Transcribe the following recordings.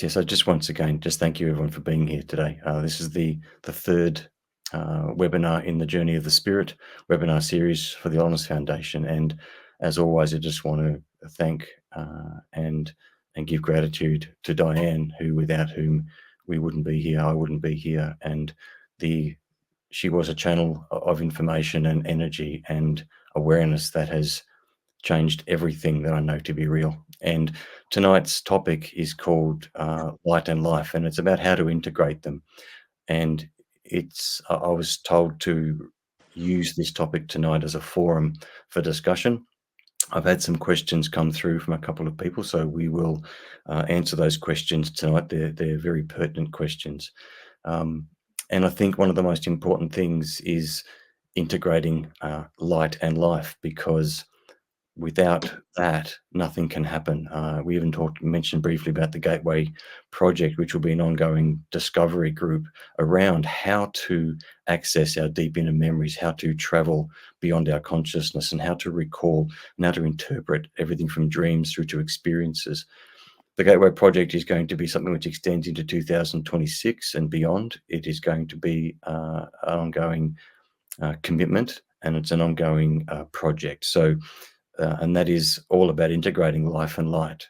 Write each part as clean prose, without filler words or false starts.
Yes, I just once again just thank you everyone for being here today. This is the third webinar in the Journey of the Spirit webinar series for the Honest Foundation, and as always, I just want to thank and give gratitude to Diane, who without whom we wouldn't be here, I wouldn't be here, and the she was a channel of information and energy and awareness that has changed everything that I know to be real. And tonight's topic is called light and life, and it's about how to integrate them. And I was told to use this topic tonight as a forum for discussion. I've had some questions come through from a couple of people, so we will answer those questions tonight. They're very pertinent questions. Um, and I think one of the most important things is integrating light and life, because without that, nothing can happen. We even mentioned briefly about the Gateway Project, which will be an ongoing discovery group around how to access our deep inner memories, how to travel beyond our consciousness, and how to recall and how to interpret everything from dreams through to experiences. The Gateway Project is going to be something which extends into 2026 and beyond. It is going to be an ongoing commitment, and it's an ongoing project. And that is all about integrating life and light.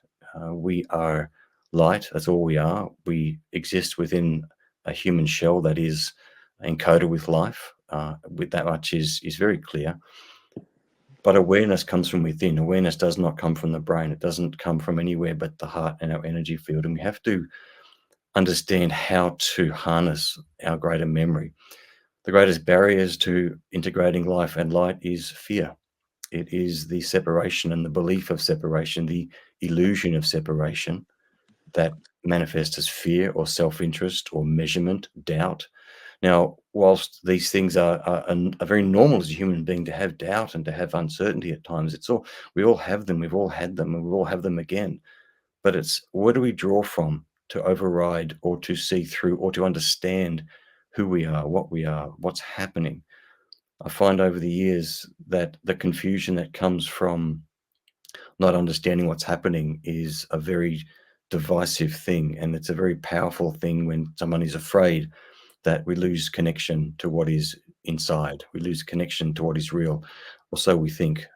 We are light, that's all we are. We exist within a human shell that is encoded with life. With that much is very clear. But awareness comes from within. Awareness does not come from the brain. It doesn't come from anywhere but the heart and our energy field. And we have to understand how to harness our greater memory. The greatest barriers to integrating life and light is fear. It is the separation and the belief of separation, the illusion of separation that manifests as fear or self-interest or measurement, doubt. Now, whilst these things are very normal as a human being to have doubt and to have uncertainty at times, we all have them, we've all had them, and we all have them again. But it's where do we draw from to override or to see through or to understand who we are, what's happening? I find over the years that the confusion that comes from not understanding what's happening is a very divisive thing. And it's a very powerful thing when someone is afraid that we lose connection to what is inside. We lose connection to what is real. Or so we think.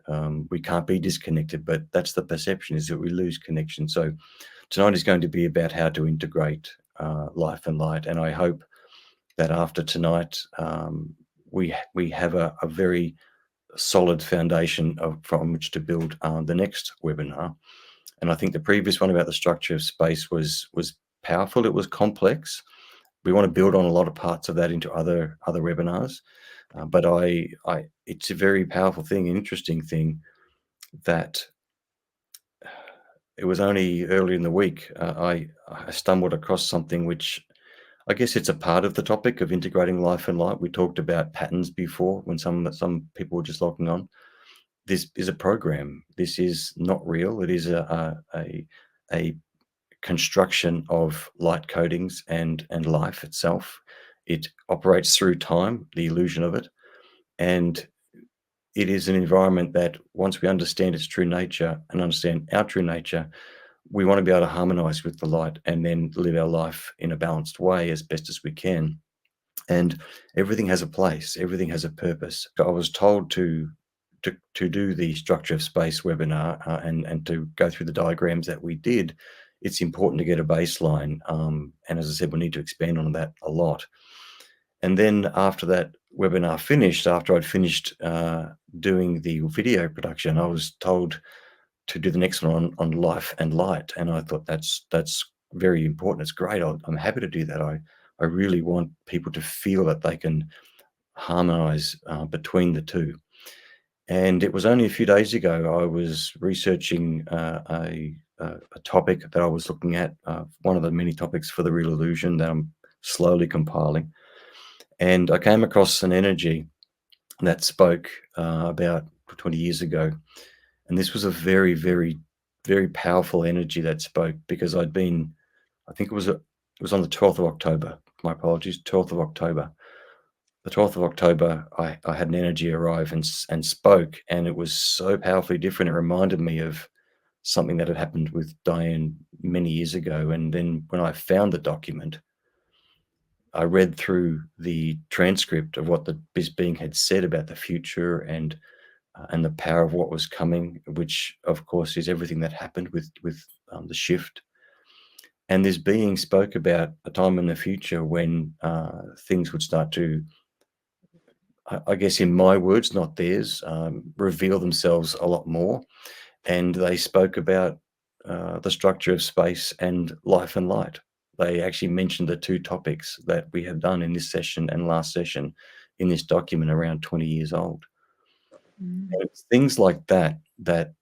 We can't be disconnected, but that's the perception, is that we lose connection. So tonight is going to be about how to integrate life and light. And I hope that after tonight, we have a very solid foundation from which to build the next webinar. And I think the previous one about the structure of space was powerful. It was complex. We want to build on a lot of parts of that into other webinars. But it's a very powerful thing, an interesting thing, that it was only early in the week I stumbled across something which I guess it's a part of the topic of integrating life and light. We talked about patterns before when some people were just logging on. This is a program. This is not real. It is a construction of light codings and life itself. It operates through time, the illusion of it, and it is an environment that once we understand its true nature and understand our true nature, we want to be able to harmonize with the light and then live our life in a balanced way as best as we can. And everything has a place, everything has a purpose. I was told to do the structure of space webinar and to go through the diagrams that we did. It's important to get a baseline, and as I said, we need to expand on that a lot. And then after that webinar finished, after I'd finished doing the video production, I was told to do the next one on life and light, and I thought that's very important. It's great. I'm happy to do that. I really want people to feel that they can harmonize between the two. And it was only a few days ago I was researching a topic that I was looking at, one of the many topics for the real illusion that I'm slowly compiling. And I came across an energy that spoke about 20 years ago. And this was a very, very, very powerful energy that spoke, because I think it was on the 12th of October. My apologies, 12th of October. The 12th of October, I had an energy arrive and spoke, and it was so powerfully different. It reminded me of something that had happened with Diane many years ago. And then when I found the document, I read through the transcript of what this being had said about the future and the power of what was coming, which of course is everything that happened with the shift. And this being spoke about a time in the future when things would start to, I guess, in my words, not theirs, reveal themselves a lot more. And they spoke about the structure of space and life and light. They actually mentioned the two topics that we have done in this session and last session in this document around 20 years old. Mm. And it's things like that that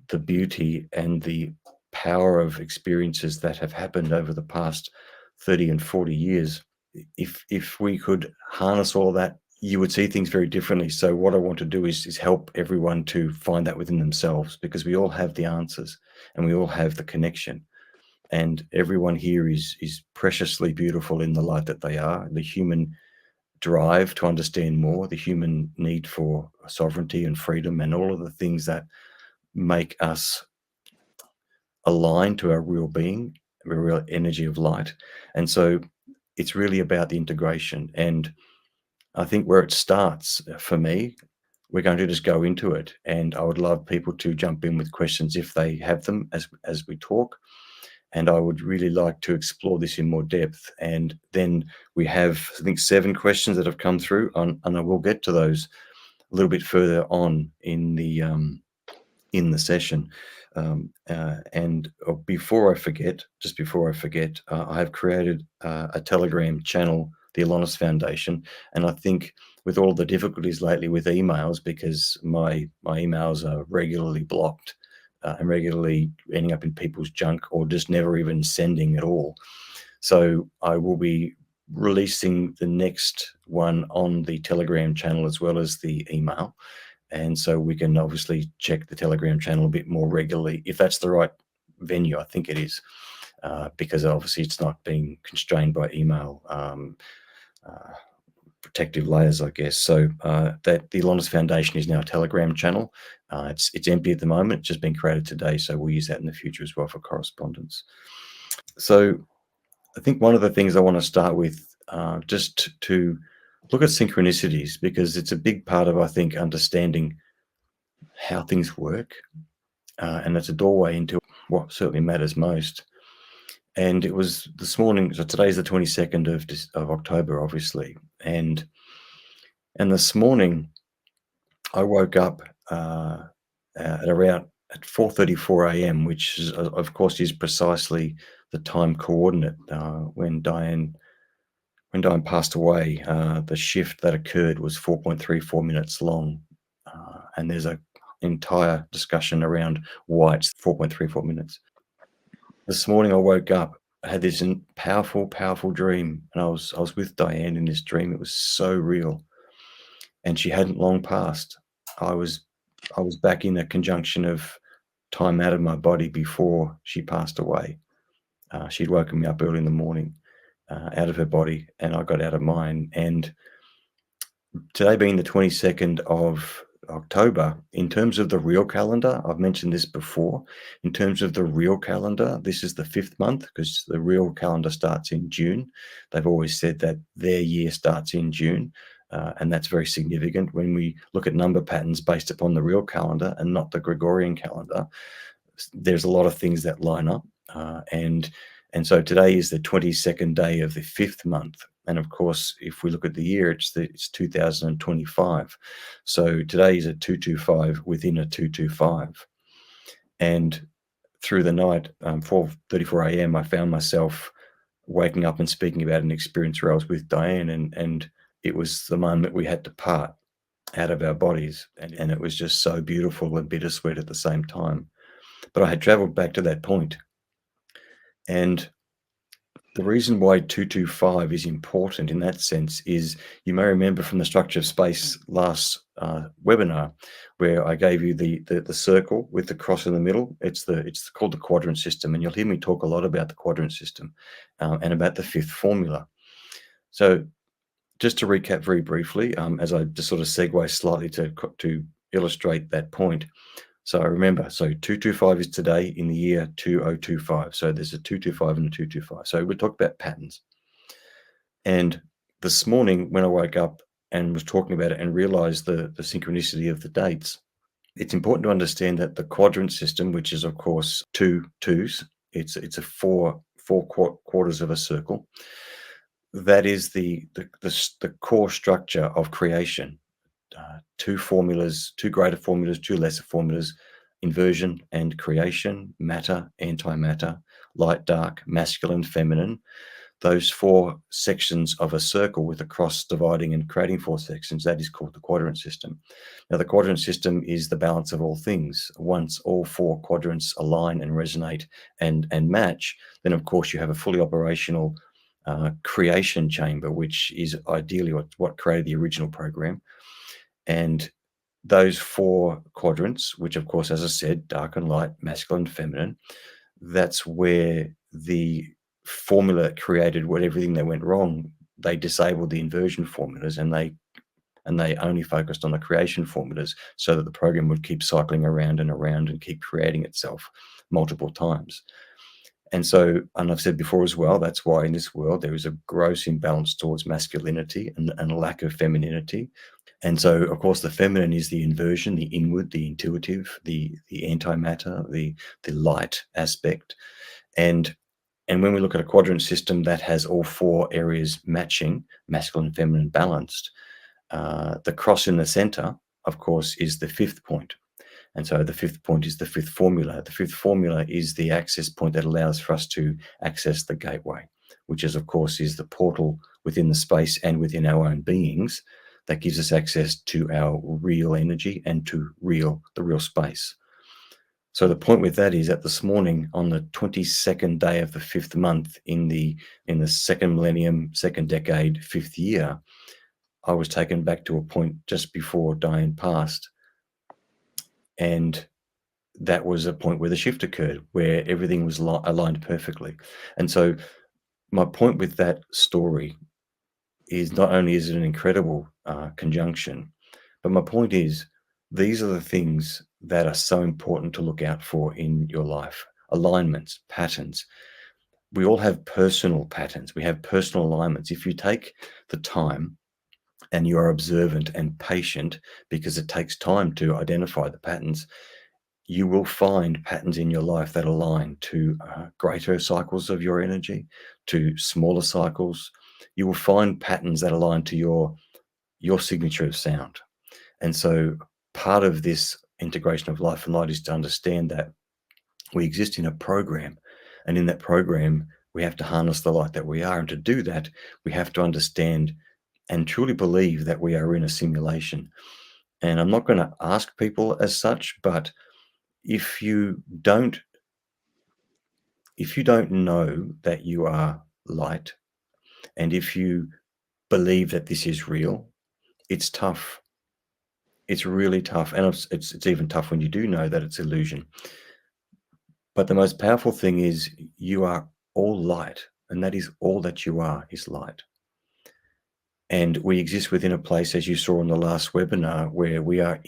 the beauty and the power of experiences that have happened over the past 30 and 40 years, if we could harness all of that, you would see things very differently. So what I want to do is help everyone to find that within themselves, because we all have the answers and we all have the connection, and everyone here is preciously beautiful in the light that they are. The human drive to understand more, the human need for sovereignty and freedom, and all of the things that make us align to our real being, our real energy of light. And so it's really about the integration. And I think where it starts for me, we're going to just go into it. And I would love people to jump in with questions if they have them as we talk. And I would really like to explore this in more depth. And then we have, I think, 7 questions that have come through, and I will get to those a little bit further on in the session. And before I forget, just before I forget, I have created a Telegram channel, the Alonis Foundation, and I think with all the difficulties lately with emails, because my emails are regularly blocked and regularly ending up in people's junk or just never even sending at all. So I will be releasing the next one on the Telegram channel as well as the email. And so we can obviously check the Telegram channel a bit more regularly, if that's the right venue. I think it is, because obviously it's not being constrained by email uh, protective layers, I guess. So that the Alonis Foundation is now a Telegram channel. It's empty at the moment. It's just been created today, so we'll use that in the future as well for correspondence. So I think one of the things I want to start with, just to look at synchronicities, because it's a big part of, I think, understanding how things work, and it's a doorway into what certainly matters most. And it was this morning, so today's the 22nd of October, obviously, and this morning I woke up at around at 4:34 a.m., which is, of course, is precisely the time coordinate when Diane passed away. The shift that occurred was 4.34 minutes long, and there's a entire discussion around why it's 4.34 minutes. This morning I woke up, I had this powerful, powerful dream, and I was with Diane in this dream. It was so real, and she hadn't long passed. I was I was back in a conjunction of time out of my body before she passed away. She'd woken me up early in the morning, out of her body, and I got out of mine. And today being the 22nd of October, in terms of the real calendar, I've mentioned this before. In terms of the real calendar, this is the 5th month, because the real calendar starts in June. They've always said that their year starts in June, and that's very significant. When we look at number patterns based upon the real calendar and not the Gregorian calendar, there's a lot of things that line up, and so today is the 22nd day of the 5th month. And of course, if we look at the year, it's 2025. So today is a 225 within a 225. And through the night, 4:34 a.m., I found myself waking up and speaking about an experience where I was with Diane, and it was the moment we had to part out of our bodies, and it was just so beautiful and bittersweet at the same time. But I had traveled back to that point, and the reason why 225 is important in that sense is, you may remember from the structure of space last webinar, where I gave you the circle with the cross in the middle. It's called the quadrant system, and you'll hear me talk a lot about the quadrant system, and about the 5th formula. So just to recap very briefly, as I just sort of segue slightly to illustrate that point. So remember, so 225 is today in the year 2025. So there's a 225 and a 225. So we talk about patterns. And this morning, when I woke up and was talking about it and realized the synchronicity of the dates, it's important to understand that the quadrant system, which is of course two twos, it's a quarters of a circle. That is the core structure of creation. Two formulas, two greater formulas, two lesser formulas: inversion and creation, matter, antimatter, light, dark, masculine, feminine. Those four sections of a circle with a cross dividing and creating four sections, that is called the quadrant system. Now, the quadrant system is the balance of all things. Once all four quadrants align and resonate and match, then of course you have a fully operational creation chamber, which is ideally what created the original program. And those four quadrants, which of course, as I said, dark and light, masculine, feminine, that's where the formula created what everything that went wrong. They disabled the inversion formulas and they only focused on the creation formulas so that the program would keep cycling around and around and keep creating itself multiple times. And so, and I've said before as well, that's why in this world there is a gross imbalance towards masculinity and a lack of femininity. And so, of course, the feminine is the inversion, the inward, the intuitive, the antimatter, the light aspect. And when we look at a quadrant system that has all four areas matching, masculine, feminine, balanced, the cross in the center, of course, is the fifth point. And so the fifth point is the fifth formula. The fifth formula is the access point that allows for us to access the gateway, which is, of course, is the portal within the space and within our own beings that gives us access to our real energy and to the real space. So the point with that is that this morning, on the 22nd day of the fifth month in the second millennium, second decade, fifth year, I was taken back to a point just before Diane passed, and that was a point where the shift occurred, where everything was aligned perfectly. And so my point with that story is not only is it an incredible conjunction, but my point is these are the things that are so important to look out for in your life: alignments, patterns. We all have personal patterns. We have personal alignments. If you take the time and you are observant and patient, because it takes time to identify the patterns, you will find patterns in your life that align to greater cycles of your energy, to smaller cycles. You will find patterns that align to your signature of sound. And so part of this integration of life and light is to understand that we exist in a program. And in that program, we have to harness the light that we are. And to do that, we have to understand and truly believe that we are in a simulation. And I'm not going to ask people as such, but if you don't know that you are light, and if you believe that this is real, it's tough. It's really tough, and it's even tough when you do know that it's illusion. But the most powerful thing is you are all light, and that is all that you are, is light. And we exist within a place, as you saw in the last webinar, where we are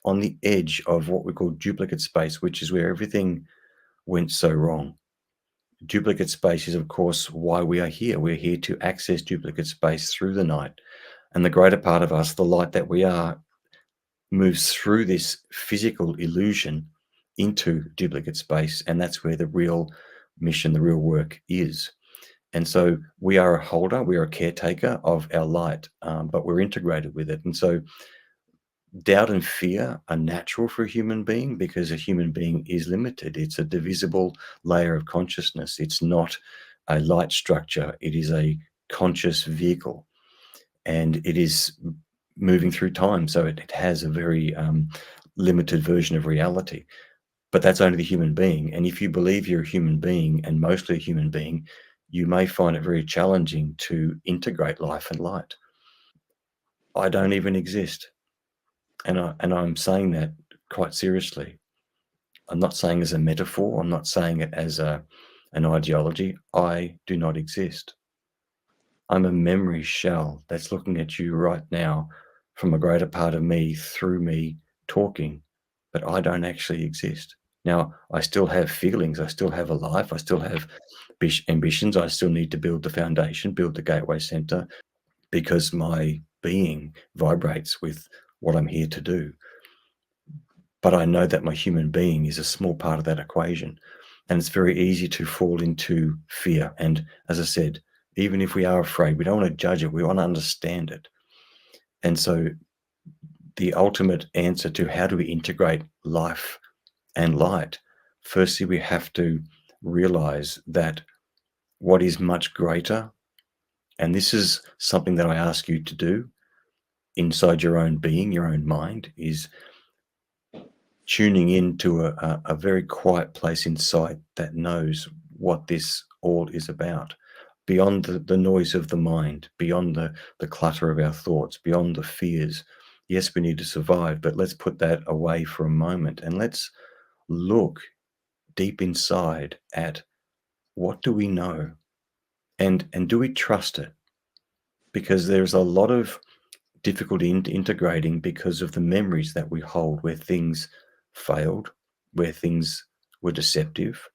on the edge of what we call duplicate space, which is where everything went so wrong. Duplicate space is, of course, why we are here. We're here to access duplicate space through the night. And the greater part of us, the light that we are, moves through this physical illusion into duplicate space. And that's where the real mission, the real work is. And so we are a holder, we are a caretaker of our light, but we're integrated with it. And so doubt and fear are natural for a human being because a human being is limited. It's a divisible layer of consciousness. It's not a light structure. It is a conscious vehicle, and it is moving through time. So it has a very limited version of reality. But that's only the human being. And if you believe you're a human being and mostly a human being, you may find it very challenging to integrate life and light. I don't even exist. And I'm saying that quite seriously. I'm not saying as a metaphor. I'm not saying it as an ideology. I do not exist. I'm a memory shell that's looking at you right now from a greater part of me through me talking, but I don't actually exist. Now, I still have feelings, I still have a life, I still have ambitions, I still need to build the foundation, build the gateway center, because my being vibrates with what I'm here to do. But I know that my human being is a small part of that equation. And it's very easy to fall into fear. And as I said, even if we are afraid, we don't want to judge it, we want to understand it. And so the ultimate answer to how do we integrate life and light, firstly, we have to realize that what is much greater, and this is something that I ask you to do inside your own being, your own mind, is tuning into a very quiet place inside that knows what this all is about, beyond the noise of the mind, beyond the clutter of our thoughts, beyond the fears. Yes, we need to survive, but let's put that away for a moment and let's look deep inside at what do we know, and do we trust it? Because there's a lot of difficulty in integrating because of the memories that we hold where things failed, where things were deceptive.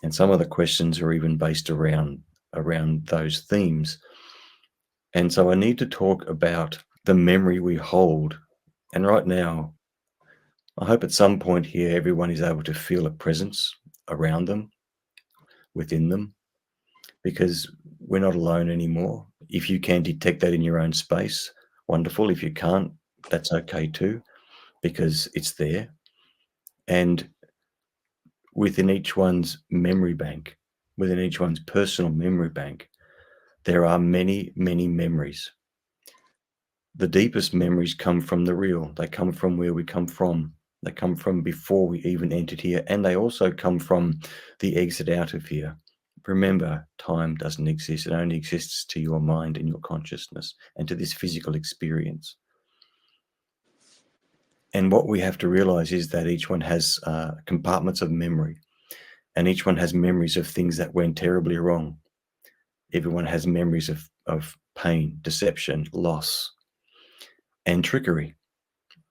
And some of the questions are even based around those themes. And so I need to talk about the memory we hold. And right now, I hope at some point here everyone is able to feel a presence around them, within them, because we're not alone anymore. If you can detect that in your own space, wonderful. If you can't, that's okay too, because it's there. And within each one's memory bank, within each one's personal memory bank, there are many, many memories. The deepest memories come from the real. They come from where we come from. They come from before we even entered here. And they also come from the exit out of here. Remember, time doesn't exist. It only exists to your mind and your consciousness and to this physical experience. And what we have to realize is that each one has compartments of memory, and each one has memories of things that went terribly wrong. Everyone has memories of pain, deception, loss, and trickery.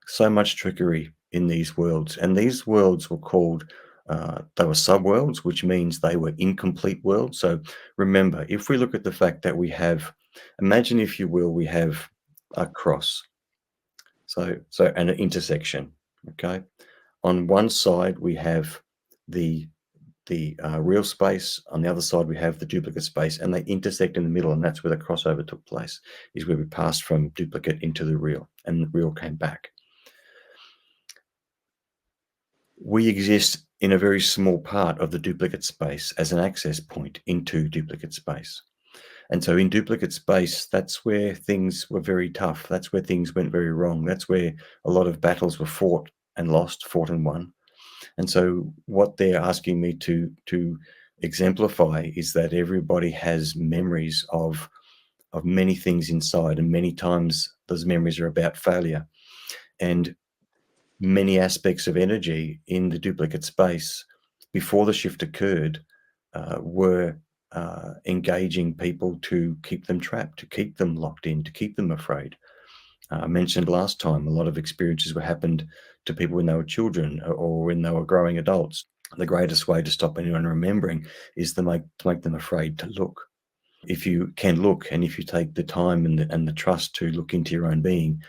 So much trickery in these worlds. And these worlds were called, they were subworlds, which means they were incomplete worlds. So remember, if we look at the fact that we have, imagine if you will, we have a cross. So and an intersection. Okay. On one side, we have the real space. On the other side, we have the duplicate space, and they intersect in the middle, and that's where the crossover took place, is where we passed from duplicate into the real, and the real came back. We exist in a very small part of the duplicate space as an access point into duplicate space. And so in duplicate space, that's where things were very tough. That's where things went very wrong. That's where a lot of battles were fought and lost, fought and won. And so what they're asking me to exemplify is that everybody has memories of many things inside, and many times those memories are about failure. And many aspects of energy in the duplicate space before the shift occurred were engaging people to keep them trapped, to keep them locked in, to keep them afraid. I mentioned last time a lot of experiences were happened to people when they were children or when they were growing adults. The greatest way to stop anyone remembering is to make them afraid to look. If you can look, and if you take the time and the trust to look into your own being,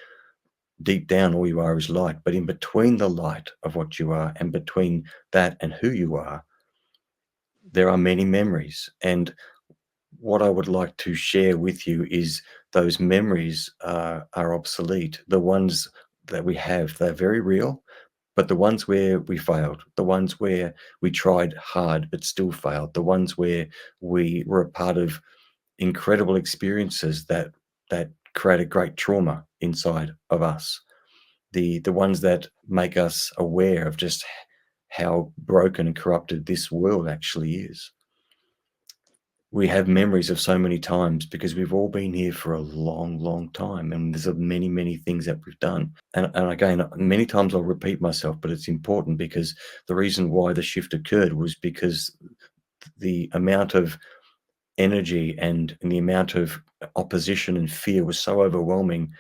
deep down all you are is light. But in between the light of what you are and between that and who you are, there are many memories. And what I would like to share with you is those memories are obsolete. The ones that we have, they're very real, but the ones where we failed, the ones where we tried hard but still failed, the ones where we were a part of incredible experiences that created great trauma inside of us, the ones that make us aware of just how broken and corrupted this world actually is. We have memories of so many times because we've all been here for a long, long time, and there's many, many things that we've done. And again, many times I'll repeat myself, but it's important because the reason why the shift occurred was because the amount of energy and the amount of opposition and fear was so overwhelming.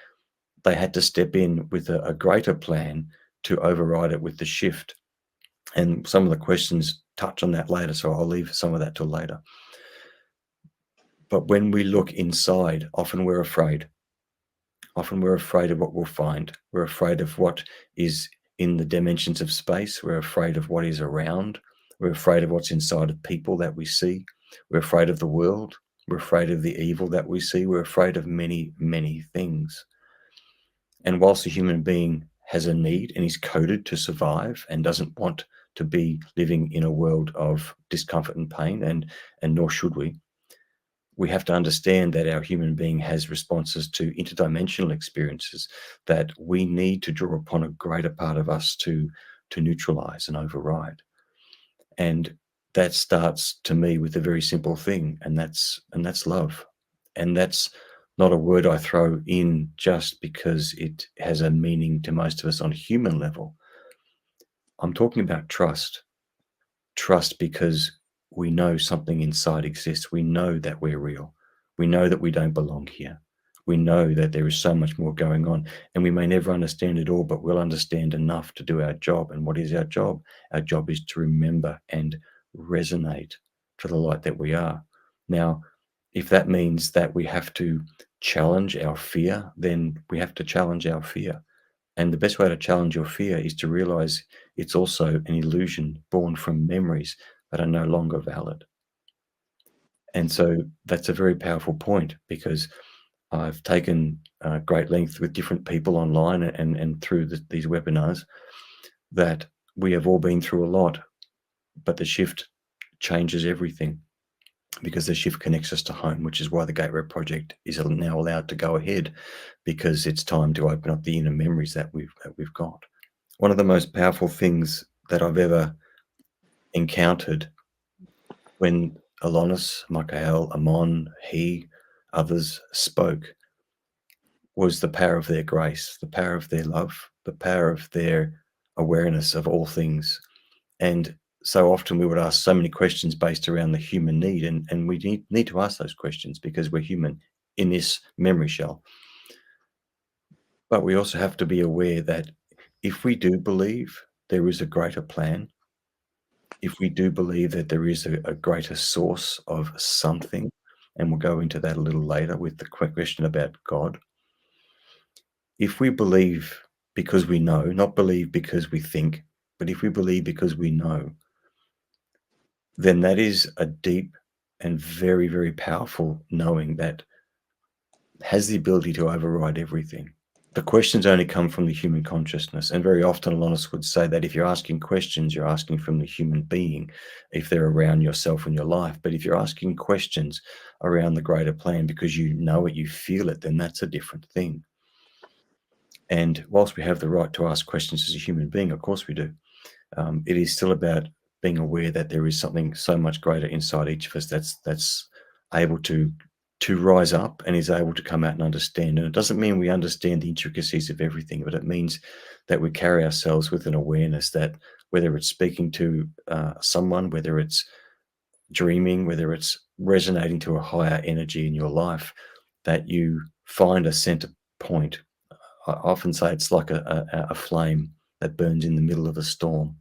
They had to step in with a greater plan to override it with the shift. And some of the questions touch on that later, so I'll leave some of that till later. But when we look inside, often we're afraid. Often we're afraid of what we'll find. We're afraid of what is in the dimensions of space. We're afraid of what is around. We're afraid of what's inside of people that we see. We're afraid of the world. We're afraid of the evil that we see. We're afraid of many, many things. And whilst a human being has a need and is coded to survive and doesn't want to be living in a world of discomfort and pain, and nor should we have to understand that our human being has responses to interdimensional experiences that we need to draw upon a greater part of us to neutralize and override. And that starts to me with a very simple thing, and that's love. And that's not a word I throw in just because it has a meaning to most of us on a human level. I'm talking about trust. Trust because we know something inside exists. We know that we're real. We know that we don't belong here. We know that there is so much more going on, and we may never understand it all, but we'll understand enough to do our job. And what is our job? Our job is to remember and resonate to the light that we are. Now, if that means that we have to challenge our fear, then we have to challenge our fear. And the best way to challenge your fear is to realize it's also an illusion born from memories that are no longer valid. And so that's a very powerful point because I've taken great length with different people online and through these webinars that we have all been through a lot, but the shift changes everything because the shift connects us to home, which is why the Gateway Project is now allowed to go ahead because it's time to open up the inner memories that we've got. One of the most powerful things that I've ever encountered when Alonis, Michael, Amon, he, others spoke was the power of their grace, the power of their love, the power of their awareness of all things. And so often we would ask so many questions based around the human need, and we need to ask those questions because we're human in this memory shell. But we also have to be aware that if we do believe there is a greater plan, if we do believe that there is a greater source of something, and we'll go into that a little later with the question about God. If we believe because we know, not believe because we think, but if we believe because we know, then that is a deep and very, very powerful knowing that has the ability to override everything. The questions only come from the human consciousness. And very often, Alonis would say that if you're asking questions, you're asking from the human being, if they're around yourself and your life. But if you're asking questions around the greater plan because you know it, you feel it, then that's a different thing. And whilst we have the right to ask questions as a human being, of course we do, it is still about being aware that there is something so much greater inside each of us that's able to rise up and is able to come out and understand. And it doesn't mean we understand the intricacies of everything, but it means that we carry ourselves with an awareness that whether it's speaking to someone, whether it's dreaming, whether it's resonating to a higher energy in your life, that you find a center point. I often say it's like a flame that burns in the middle of a storm.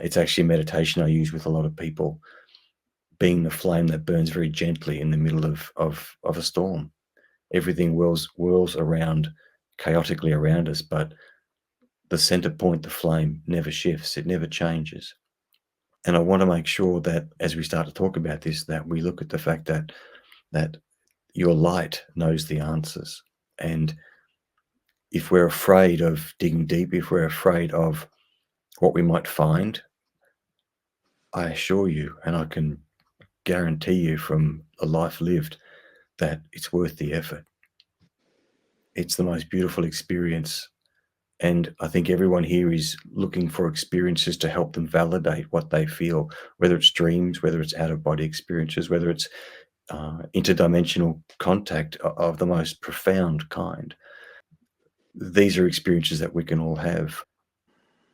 It's actually a meditation I use with a lot of people, being the flame that burns very gently in the middle of a storm. Everything whirls around chaotically around us, but the center point, the flame, never shifts. It never changes. And I want to make sure that as we start to talk about this, that we look at the fact that your light knows the answers. And if we're afraid of digging deep, if we're afraid of what we might find, I assure you, and I can guarantee you from a life lived, that it's worth the effort. It's the most beautiful experience. And I think everyone here is looking for experiences to help them validate what they feel, whether it's dreams, whether it's out of body experiences, whether it's interdimensional contact of the most profound kind. These are experiences that we can all have.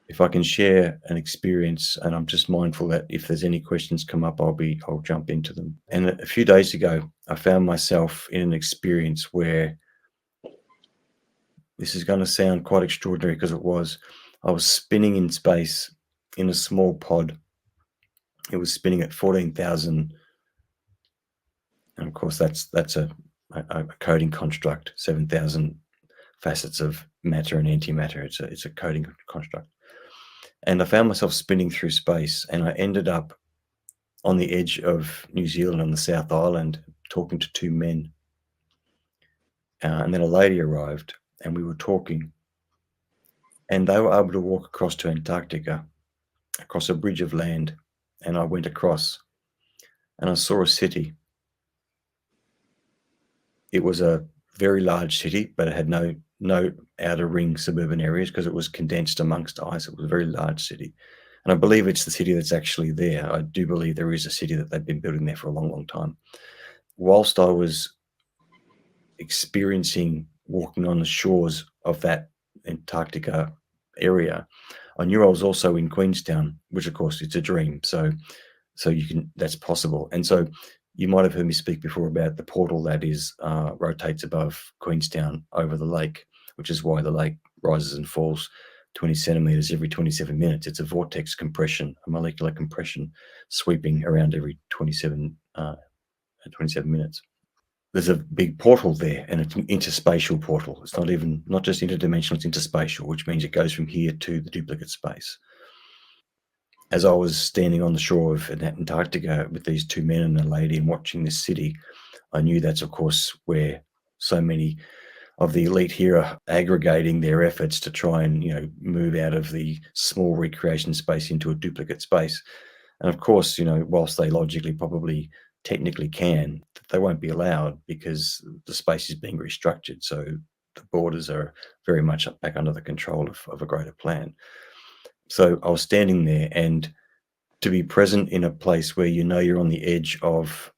If I can share an experience, and I'm just mindful that if there's any questions come up, I'll jump into them. And a few days ago, I found myself in an experience where this is going to sound quite extraordinary because it was. I was spinning in space in a small pod. It was spinning at 14,000, and of course that's a coding construct, 7,000 facets of matter and antimatter. It's a coding construct. And I found myself spinning through space, and I ended up on the edge of New Zealand on the South Island talking to two men. And then a lady arrived, and we were talking, and they were able to walk across to Antarctica, across a bridge of land. And I went across, and I saw a city. It was a very large city, but it had no outer ring suburban areas because it was condensed amongst ice. It was a very large city. And I believe it's the city that's actually there. I do believe there is a city that they've been building there for a long, long time. Whilst I was experiencing walking on the shores of that Antarctica area, I knew I was also in Queenstown, which of course it's a dream. So you can, that's possible. And so you might have heard me speak before about the portal that is rotates above Queenstown over the lake, which is why the lake rises and falls 20 centimeters every 27 minutes. It's a vortex compression, a molecular compression sweeping around every 27 minutes. There's a big portal there, and it's an interspatial portal. It's not just interdimensional, it's interspatial, which means it goes from here to the duplicate space. As I was standing on the shore of Antarctica with these two men and a lady and watching this city, I knew that's, of course, where so many of the elite here are aggregating their efforts to try and, move out of the small recreation space into a duplicate space. And of course, whilst they logically probably technically can, they won't be allowed because the space is being restructured. So the borders are very much back under the control of a greater plan. So I was standing there, and to be present in a place where you're on the edge of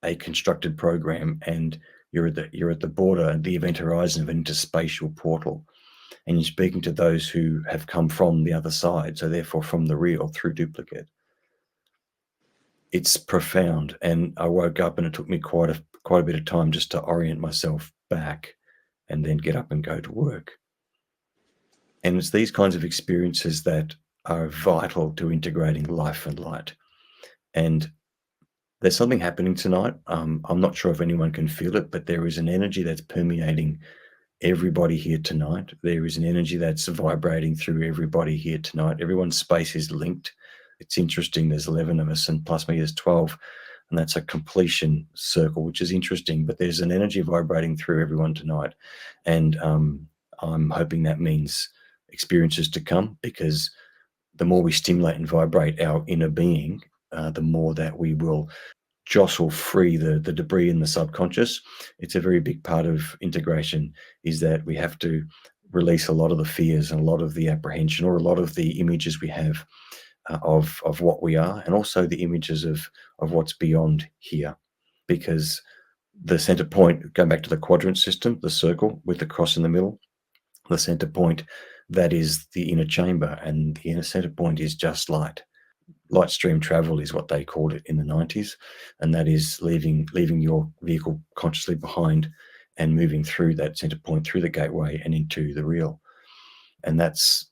a constructed program, and you're at the border, the event horizon of an interspatial portal, and you're speaking to those who have come from the other side, so therefore from the real through duplicate. It's profound, and I woke up, and it took me quite a bit of time just to orient myself back, and then get up and go to work. And it's these kinds of experiences that are vital to integrating life and light. And there's something happening tonight. I'm not sure if anyone can feel it, but there is an energy that's permeating everybody here tonight. There is an energy that's vibrating through everybody here tonight. Everyone's space is linked. It's interesting. There's 11 of us, and plus me is 12, and that's a completion circle, which is interesting. But there's an energy vibrating through everyone tonight, and I'm hoping that means experiences to come, because the more we stimulate and vibrate our inner being, the more that we will jostle free the debris in the subconscious. It's a very big part of integration, is that we have to release a lot of the fears and a lot of the apprehension, or a lot of the images we have of what we are, and also the images of what's beyond here. Because the center point, going back to the quadrant system, the circle with the cross in the middle, the center point, that is the inner chamber, and the inner center point is just light. Light stream travel is what they called it in the 90s, and that is leaving your vehicle consciously behind and moving through that center point, through the gateway and into the real. And that's,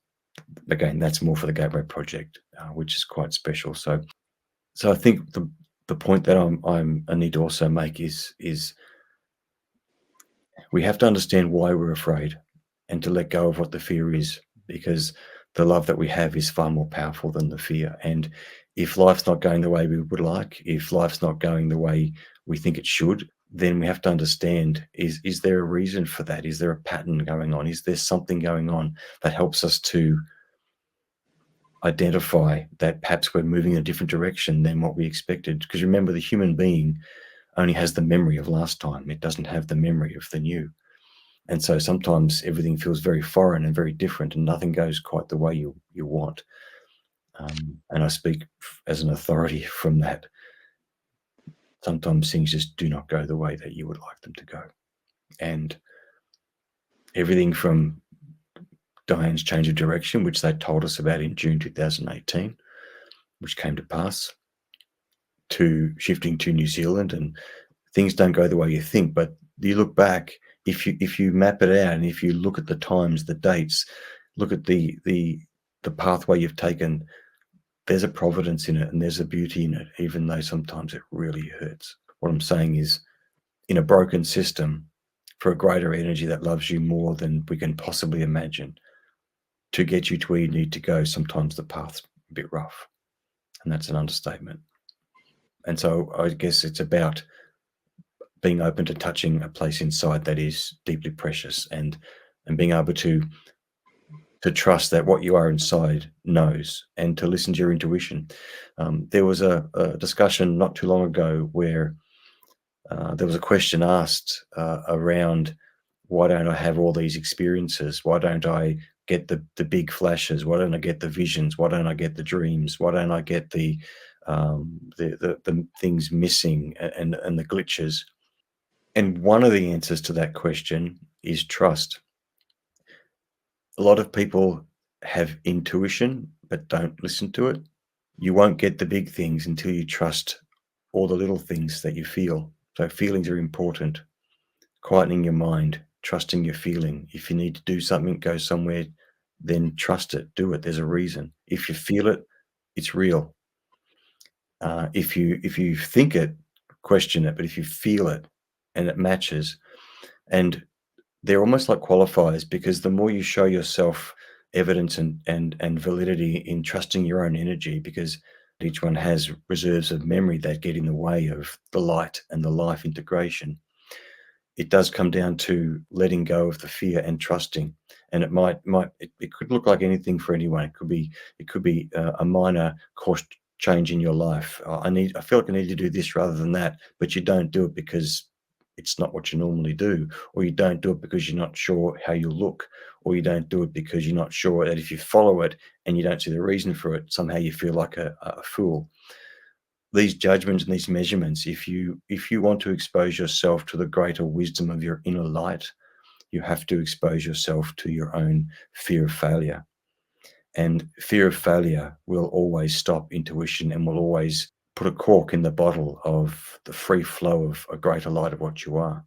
again, that's more for the Gateway Project, which is quite special. So I think the point that I need to also make is we have to understand why we're afraid, and to let go of what the fear is, because the love that we have is far more powerful than the fear. And if life's not going the way we would like, if life's not going the way we think it should, then we have to understand, is there a reason for that? Is there a pattern going on? Is there something going on that helps us to identify that perhaps we're moving in a different direction than what we expected? Because remember, the human being only has the memory of last time. It doesn't have the memory of the new. And so sometimes everything feels very foreign and very different, and nothing goes quite the way you want. And I speak as an authority from that. Sometimes things just do not go the way that you would like them to go. And everything from Diane's change of direction, which they told us about in June 2018, which came to pass, to shifting to New Zealand, and things don't go the way you think, but you look back, if you map it out, and if you look at the times, the dates, look at the pathway you've taken. There's a providence in it and there's a beauty in it, even though sometimes it really hurts. What I'm saying is, in a broken system, for a greater energy that loves you more than we can possibly imagine, to get you to where you need to go, sometimes the path's a bit rough, and that's an understatement. And so I guess it's about being open to touching a place inside that is deeply precious, and being able to trust that what you are inside knows, and to listen to your intuition. There was a discussion not too long ago where there was a question asked around, why don't I have all these experiences? Why don't I get the big flashes? Why don't I get the visions? Why don't I get the dreams? Why don't I get the things missing and the glitches? And one of the answers to that question is trust. A lot of people have intuition but don't listen to it. You won't get the big things until you trust all the little things that you feel. So feelings are important. Quietening your mind, trusting your feeling. If you need to do something, go somewhere, then trust it, do it. There's a reason. If you feel it, it's real. If you think it, question it. But if you feel it and it matches, and they're almost like qualifiers, because the more you show yourself evidence and validity in trusting your own energy, because each one has reserves of memory that get in the way of the light and the life integration. It does come down to letting go of the fear and trusting. And it could look like anything for anyone. It could be a minor course change in your life. I feel like I need to do this rather than that, but you don't do it because it's not what you normally do, or you don't do it because you're not sure how you look, or you don't do it because you're not sure that if you follow it and you don't see the reason for it, somehow you feel like a fool. These judgments and these measurements, if you want to expose yourself to the greater wisdom of your inner light, you have to expose yourself to your own fear of failure. And fear of failure will always stop intuition and will always put a cork in the bottle of the free flow of a greater light of what you are.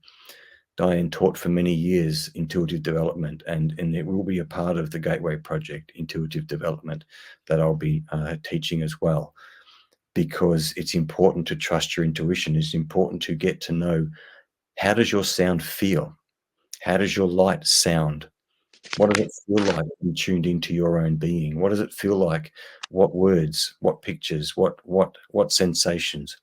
Diane taught for many years intuitive development, and it will be a part of the Gateway Project, intuitive development, that I'll be teaching as well, because it's important to trust your intuition. It's important to get to know, how does your sound feel? How does your light sound? What does it feel like when tuned into your own being? What does it feel like? What words, what pictures, what sensations?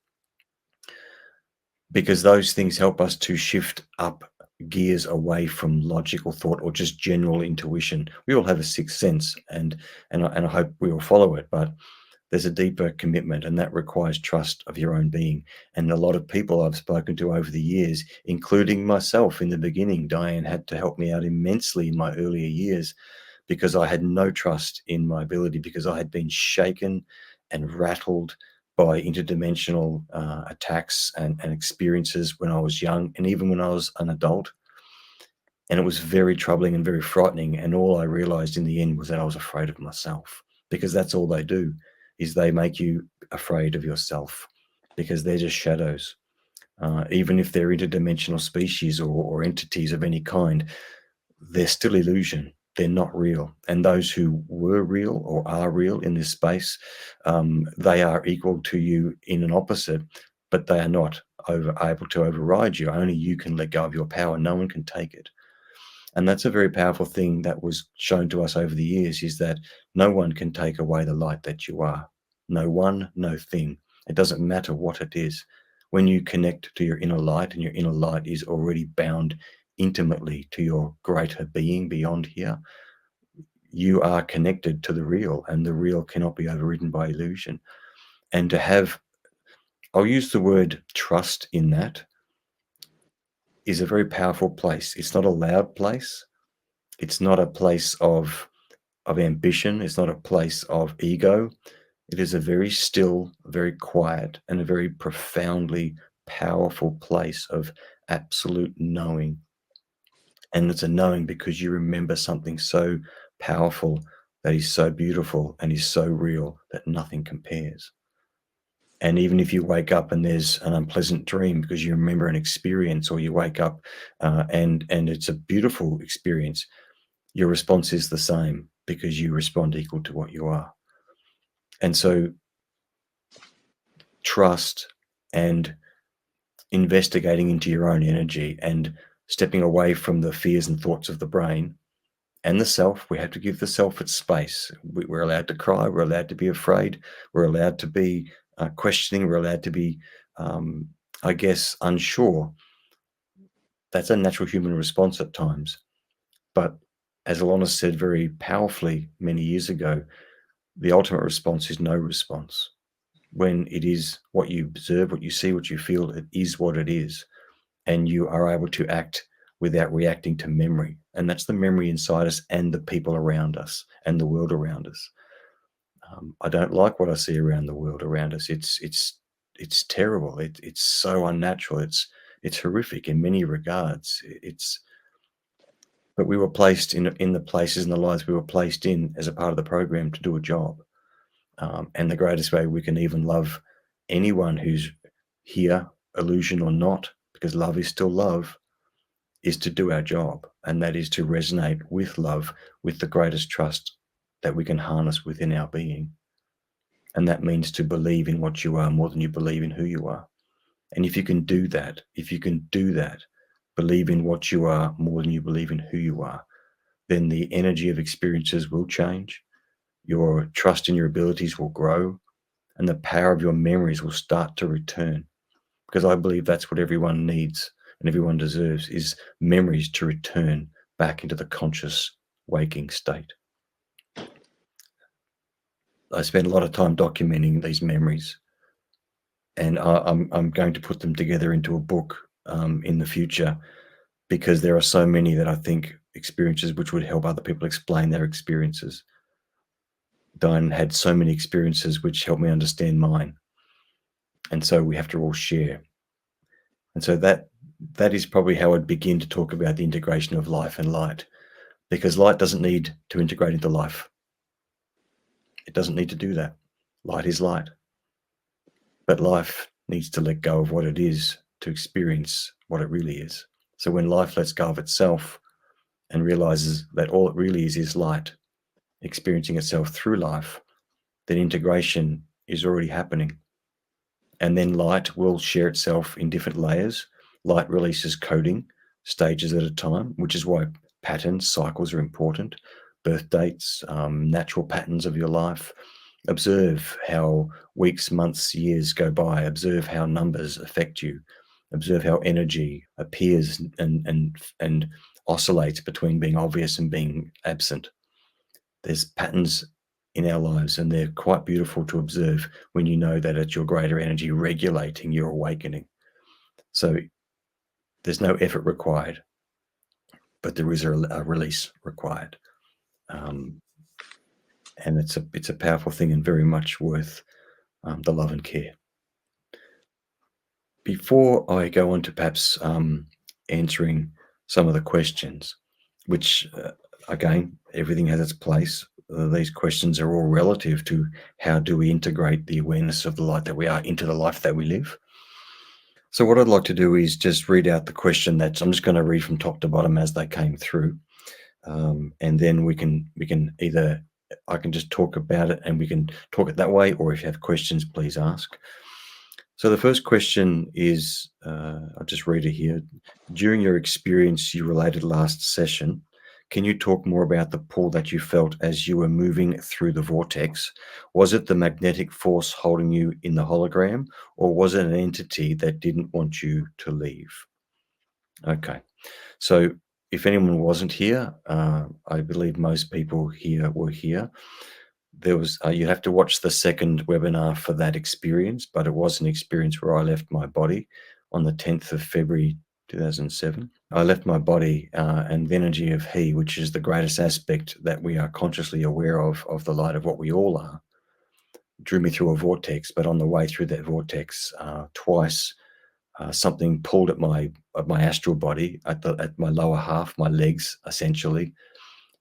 Because those things help us to shift up gears away from logical thought or just general intuition. We all have a sixth sense, and I hope we will follow it, but there's a deeper commitment, and that requires trust of your own being. And a lot of people I've spoken to over the years, including myself in the beginning, Diane had to help me out immensely in my earlier years, because I had no trust in my ability, because I had been shaken and rattled by interdimensional attacks and experiences when I was young, and even when I was an adult. And it was very troubling and very frightening. And all I realized in the end was that I was afraid of myself, because that's all they do, is they make you afraid of yourself, because they're just shadows. Even if they're interdimensional species or entities of any kind, they're still illusion. They're not real. And those who were real or are real in this space, they are equal to you in an opposite, but they are not able to override you. Only you can let go of your power. No one can take it. And that's a very powerful thing that was shown to us over the years, is that no one can take away the light that you are. No one, no thing. It doesn't matter what it is. When you connect to your inner light, and your inner light is already bound intimately to your greater being beyond here, you are connected to the real, and the real cannot be overridden by illusion. And to have, I'll use the word trust in that, is a very powerful place. It's not a loud place. It's not a place of ambition. It's not a place of ego. It is a very still, very quiet, and a very profoundly powerful place of absolute knowing. And it's a knowing because you remember something so powerful, that is so beautiful and is so real, that nothing compares. And even if you wake up and there's an unpleasant dream because you remember an experience, or you wake up and it's a beautiful experience, your response is the same, because you respond equal to what you are. And so trust and investigating into your own energy and stepping away from the fears and thoughts of the brain and the self. We have to give the self its space. We're allowed to cry. We're allowed to be afraid. We're allowed to be questioning. We're allowed to be, I guess, unsure. That's a natural human response at times. But as Alana said very powerfully many years ago, the ultimate response is no response. When it is what you observe, what you see, what you feel, it is what it is. And you are able to act without reacting to memory. And that's the memory inside us and the people around us and the world around us. I don't like what I see around the world around us. It's terrible. It's so unnatural. It's horrific in many regards. But we were placed in the places and the lives we were placed in as a part of the program to do a job. And the greatest way we can even love anyone who's here, illusion or not, because love is still love, is to do our job. And that is to resonate with love, with the greatest trust that we can harness within our being. And that means to believe in what you are more than you believe in who you are. And if you can do that, believe in what you are more than you believe in who you are, then the energy of experiences will change. Your trust in your abilities will grow, and the power of your memories will start to return. Because I believe that's what everyone needs and everyone deserves, is memories to return back into the conscious waking state. I spend a lot of time documenting these memories, and I'm going to put them together into a book in the future, because there are so many that I think experiences which would help other people explain their experiences. Diane had so many experiences which helped me understand mine. And so we have to all share. And so that is probably how I'd begin to talk about the integration of life and light, because light doesn't need to integrate into life. It doesn't need to do that. Light is light. But life needs to let go of what it is to experience what it really is. So when life lets go of itself and realizes that all it really is light, experiencing itself through life, then integration is already happening. And then light will share itself in different layers. Light releases coding, stages at a time, which is why patterns, cycles are important. Birth dates, natural patterns of your life. Observe how weeks, months, years go by. Observe how numbers affect you. Observe how energy appears and oscillates between being obvious and being absent. There's patterns in our lives, and they're quite beautiful to observe when you know that it's your greater energy regulating your awakening. So there's no effort required, but there is a release required. And it's a powerful thing and very much worth the love and care. Before I go on to perhaps answering some of the questions, which again, everything has its place. These questions are all relative to how do we integrate the awareness of the light that we are into the life that we live. So what I'd like to do is just read out the question. I'm just going to read from top to bottom as they came through, and then we can either, I can just talk about it and we can talk it that way, or if you have questions, please ask. So the first question is, I'll just read it here. During your experience you related last session, can you talk more about the pull that you felt as you were moving through the vortex? Was it the magnetic force holding you in the hologram, or was it an entity that didn't want you to leave? Okay, so if anyone wasn't here, I believe most people here were here. There was, you have to watch the second webinar for that experience, but it was an experience where I left my body on the 10th of February 2007. I left my body, and the energy of He, which is the greatest aspect that we are consciously aware of the light of what we all are, drew me through a vortex. But on the way through that vortex, twice, something pulled at my astral body, at my lower half, my legs essentially,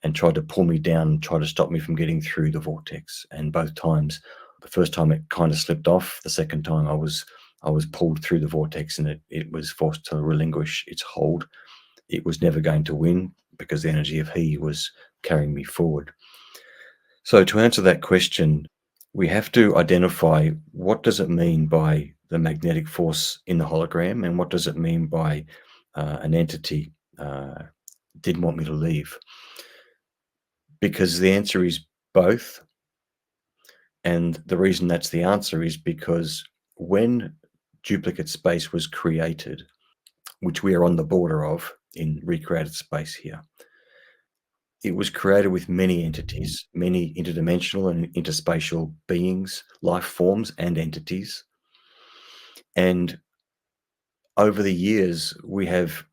and tried to pull me down and try to stop me from getting through the vortex. And both times, the first time it kind of slipped off, the second time I was pulled through the vortex, and it was forced to relinquish its hold. It was never going to win because the energy of He was carrying me forward. So to answer that question, we have to identify what does it mean by the magnetic force in the hologram, and what does it mean by an entity didn't want me to leave? Because the answer is both, and the reason that's the answer is because when duplicate space was created, which we are on the border of in recreated space here, it was created with many entities, many interdimensional and interspatial beings, life forms, and entities. And over the years, we have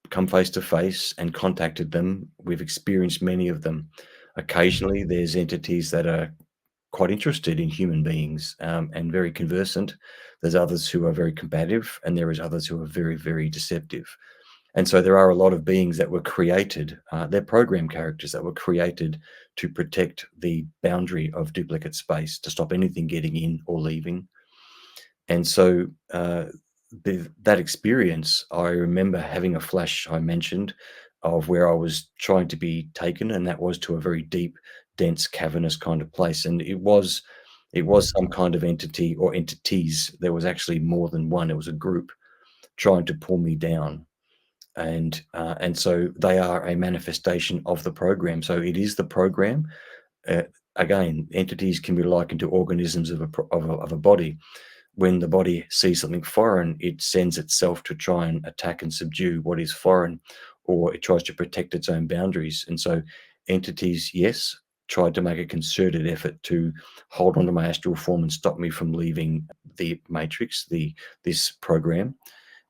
come face to face and contacted them. We've experienced many of them. Occasionally, there's entities that are quite interested in human beings and very conversant. There's others who are very combative, and there is others who are very, very deceptive. And so there are a lot of beings that were created, they're program characters that were created to protect the boundary of duplicate space, to stop anything getting in or leaving. And so that experience, I remember having a flash I mentioned of where I was trying to be taken, and that was to a very deep, dense, cavernous kind of place. And it was some kind of entity or entities. There was actually more than one. It was a group trying to pull me down, and so they are a manifestation of the program. So it is the program. Uh, Again, entities can be likened to organisms of a body. When the body sees something foreign, it sends itself to try and attack and subdue what is foreign, or it tries to protect its own boundaries. And so, entities, yes, tried to make a concerted effort to hold onto my astral form and stop me from leaving the matrix, the this program,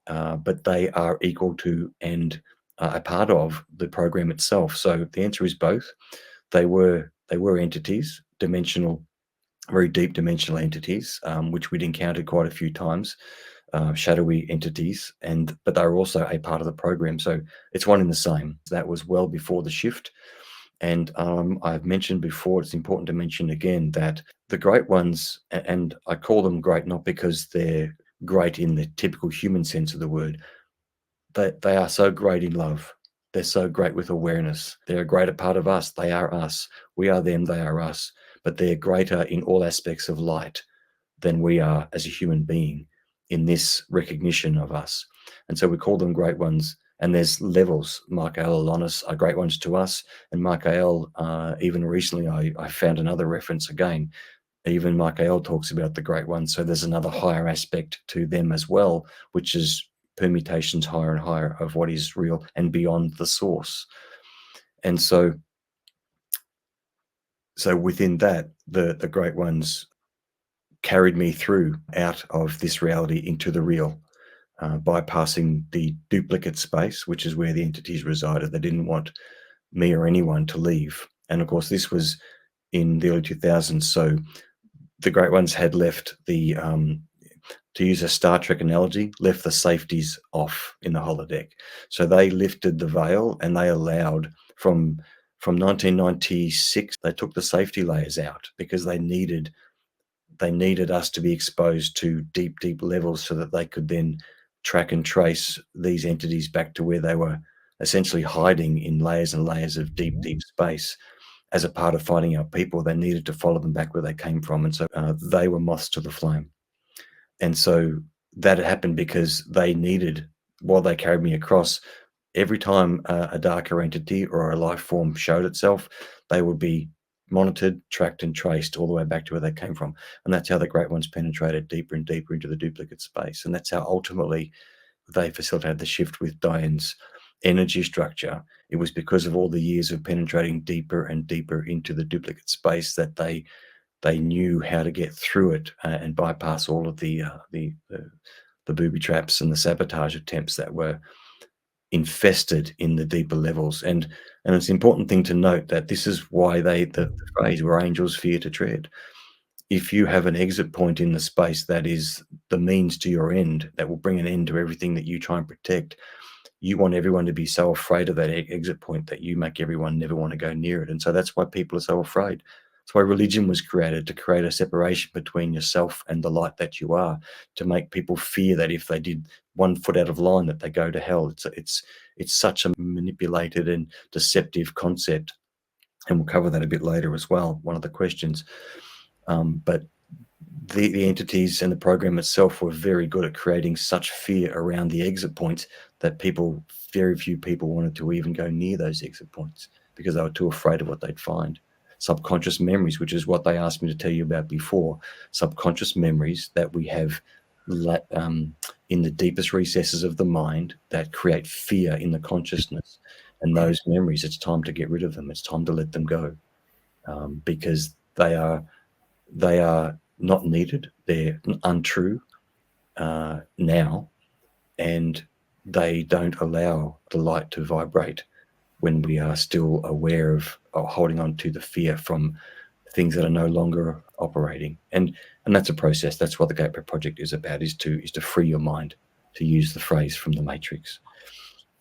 but they are equal to and a part of the program itself. So the answer is both. They were entities, dimensional, very deep dimensional entities, which we'd encountered quite a few times, shadowy entities, and but they were also a part of the program. So it's one in the same. That was well before the shift. And I've mentioned before, it's important to mention again that the great ones, and I call them great not because they're great in the typical human sense of the word, they are so great in love. They're so great with awareness. They're a greater part of us. They are us. We are them. They are us. But they're greater in all aspects of light than we are as a human being in this recognition of us. And so we call them great ones. And there's levels. Michael Alonis are great ones to us. And Michael, even recently, I found another reference again. Even Michael talks about the great ones. So there's another higher aspect to them as well, which is permutations higher and higher of what is real and beyond the source. And so within that, the great ones carried me through out of this reality into the real, bypassing the duplicate space, which is where the entities resided. They didn't want me or anyone to leave. And of course, this was in the early 2000s. So the great ones had left to use a Star Trek analogy, left the safeties off in the holodeck. So they lifted the veil and they allowed from 1996, they took the safety layers out because they needed us to be exposed to deep, deep levels so that they could then track and trace these entities back to where they were essentially hiding in layers and layers of deep, deep space. As a part of finding out people, they needed to follow them back where they came from. And so they were moths to the flame. And so that happened because they needed, while they carried me across, every time a darker entity or a life form showed itself, they would be monitored, tracked, and traced all the way back to where they came from. And that's how the great ones penetrated deeper and deeper into the duplicate space. And that's how ultimately they facilitated the shift with Diane's energy structure. It was because of all the years of penetrating deeper and deeper into the duplicate space that they knew how to get through it and bypass all of the booby traps and the sabotage attempts that were infested in the deeper levels. And it's an important thing to note that this is why the phrase "where angels fear to tread." If you have an exit point in the space that is the means to your end, that will bring an end to everything that you try and protect, you want everyone to be so afraid of that exit point that you make everyone never want to go near it. And so that's why people are so afraid. That's why religion was created, to create a separation between yourself and the light that you are, to make people fear that if they did 1 foot out of line, that they go to hell. It's such a manipulated and deceptive concept. and we'll cover that a bit later as well, one of the questions. But the entities and the program itself were very good at creating such fear around the exit points that very few people wanted to even go near those exit points because they were too afraid of what they'd find. Subconscious memories, which is what they asked me to tell you about before, subconscious memories that we have in the deepest recesses of the mind that create fear in the consciousness. And those memories, it's time to get rid of them. It's time to let them go, because they are not needed. They're untrue now, and they don't allow the light to vibrate when we are still aware of holding on to the fear from things that are no longer operating. And that's a process. That's what the Gateway Project is about, is to free your mind, to use the phrase from the Matrix.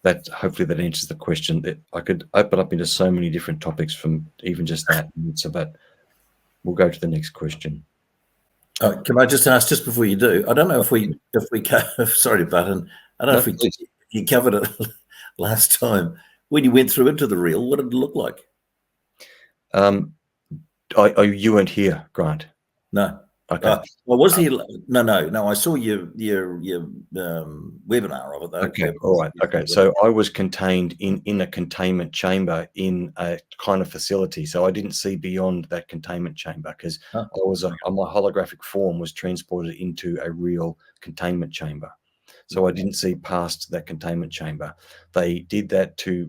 That hopefully that answers the question. That I could open up into so many different topics from even just that. So, but we'll go to the next question. Can I just ask, just before you do, I don't know if we sorry, Button, I don't know if you covered it last time when you went through into the real. What did it look like? You weren't here, Grant. No. Okay. Well, was he? No. I saw your webinar of it though. Okay. All right. Okay. So I was contained in a containment chamber in a kind of facility. So I didn't see beyond that containment chamber because I was my holographic form was transported into a real containment chamber. So I didn't see past that containment chamber. They did that to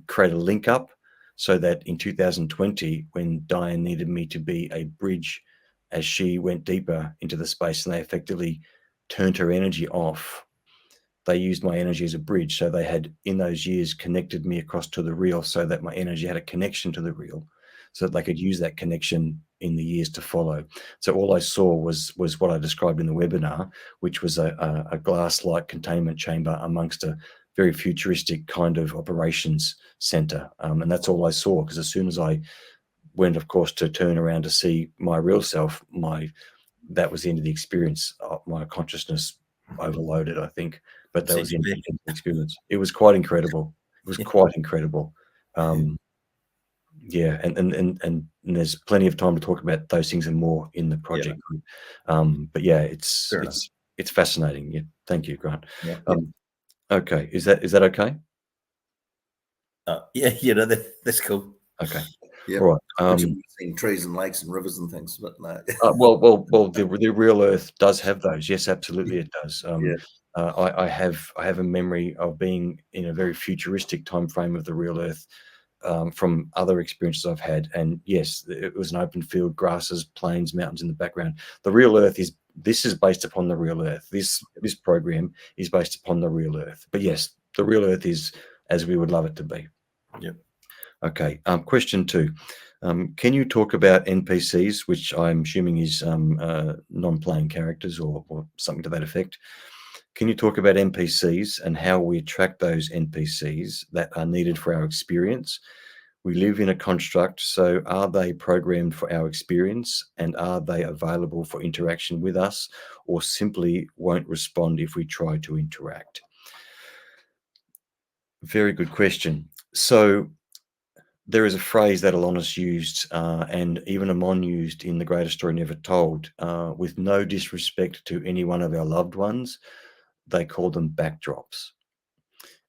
create a link up so that in 2020, when Diane needed me to be a bridge as she went deeper into the space and they effectively turned her energy off, they used my energy as a bridge. So they had, in those years, connected me across to the real so that my energy had a connection to the real, so that they could use that connection in the years to follow. So all I saw was what I described in the webinar, which was a glass-like containment chamber amongst a very futuristic kind of operations center. And that's all I saw, because as soon as I went, of course, to turn around to see my real self, that was the end of the experience. My consciousness overloaded, I think, but that was the end of the experience. It was quite incredible. It was quite incredible. Yeah, and there's plenty of time to talk about those things and more in the project group. But yeah, it's fascinating. Yeah, thank you, Grant. Yeah. Okay, is that okay? Yeah, that's cool. Okay. Yeah. All right. Seeing trees and lakes and rivers and things, but no. Well, the real Earth does have those. Yes, absolutely, it does. I have a memory of being in a very futuristic time frame of the real Earth, from other experiences I've had, and yes, it was an open field, grasses, plains, mountains in the background. The real Earth is based upon the real Earth. This program is based upon the real Earth. But yes, the real Earth is as we would love it to be. Yep. Okay. Question 2. Can you talk about NPCs, which I'm assuming is non-playing characters or something to that effect? Can you talk about NPCs and how we attract those NPCs that are needed for our experience? We live in a construct, so are they programmed for our experience, and are they available for interaction with us, or simply won't respond if we try to interact? Very good question. So there is a phrase that Alanis used, and even Amon used in The Greatest Story Never Told, with no disrespect to any one of our loved ones. They call them backdrops.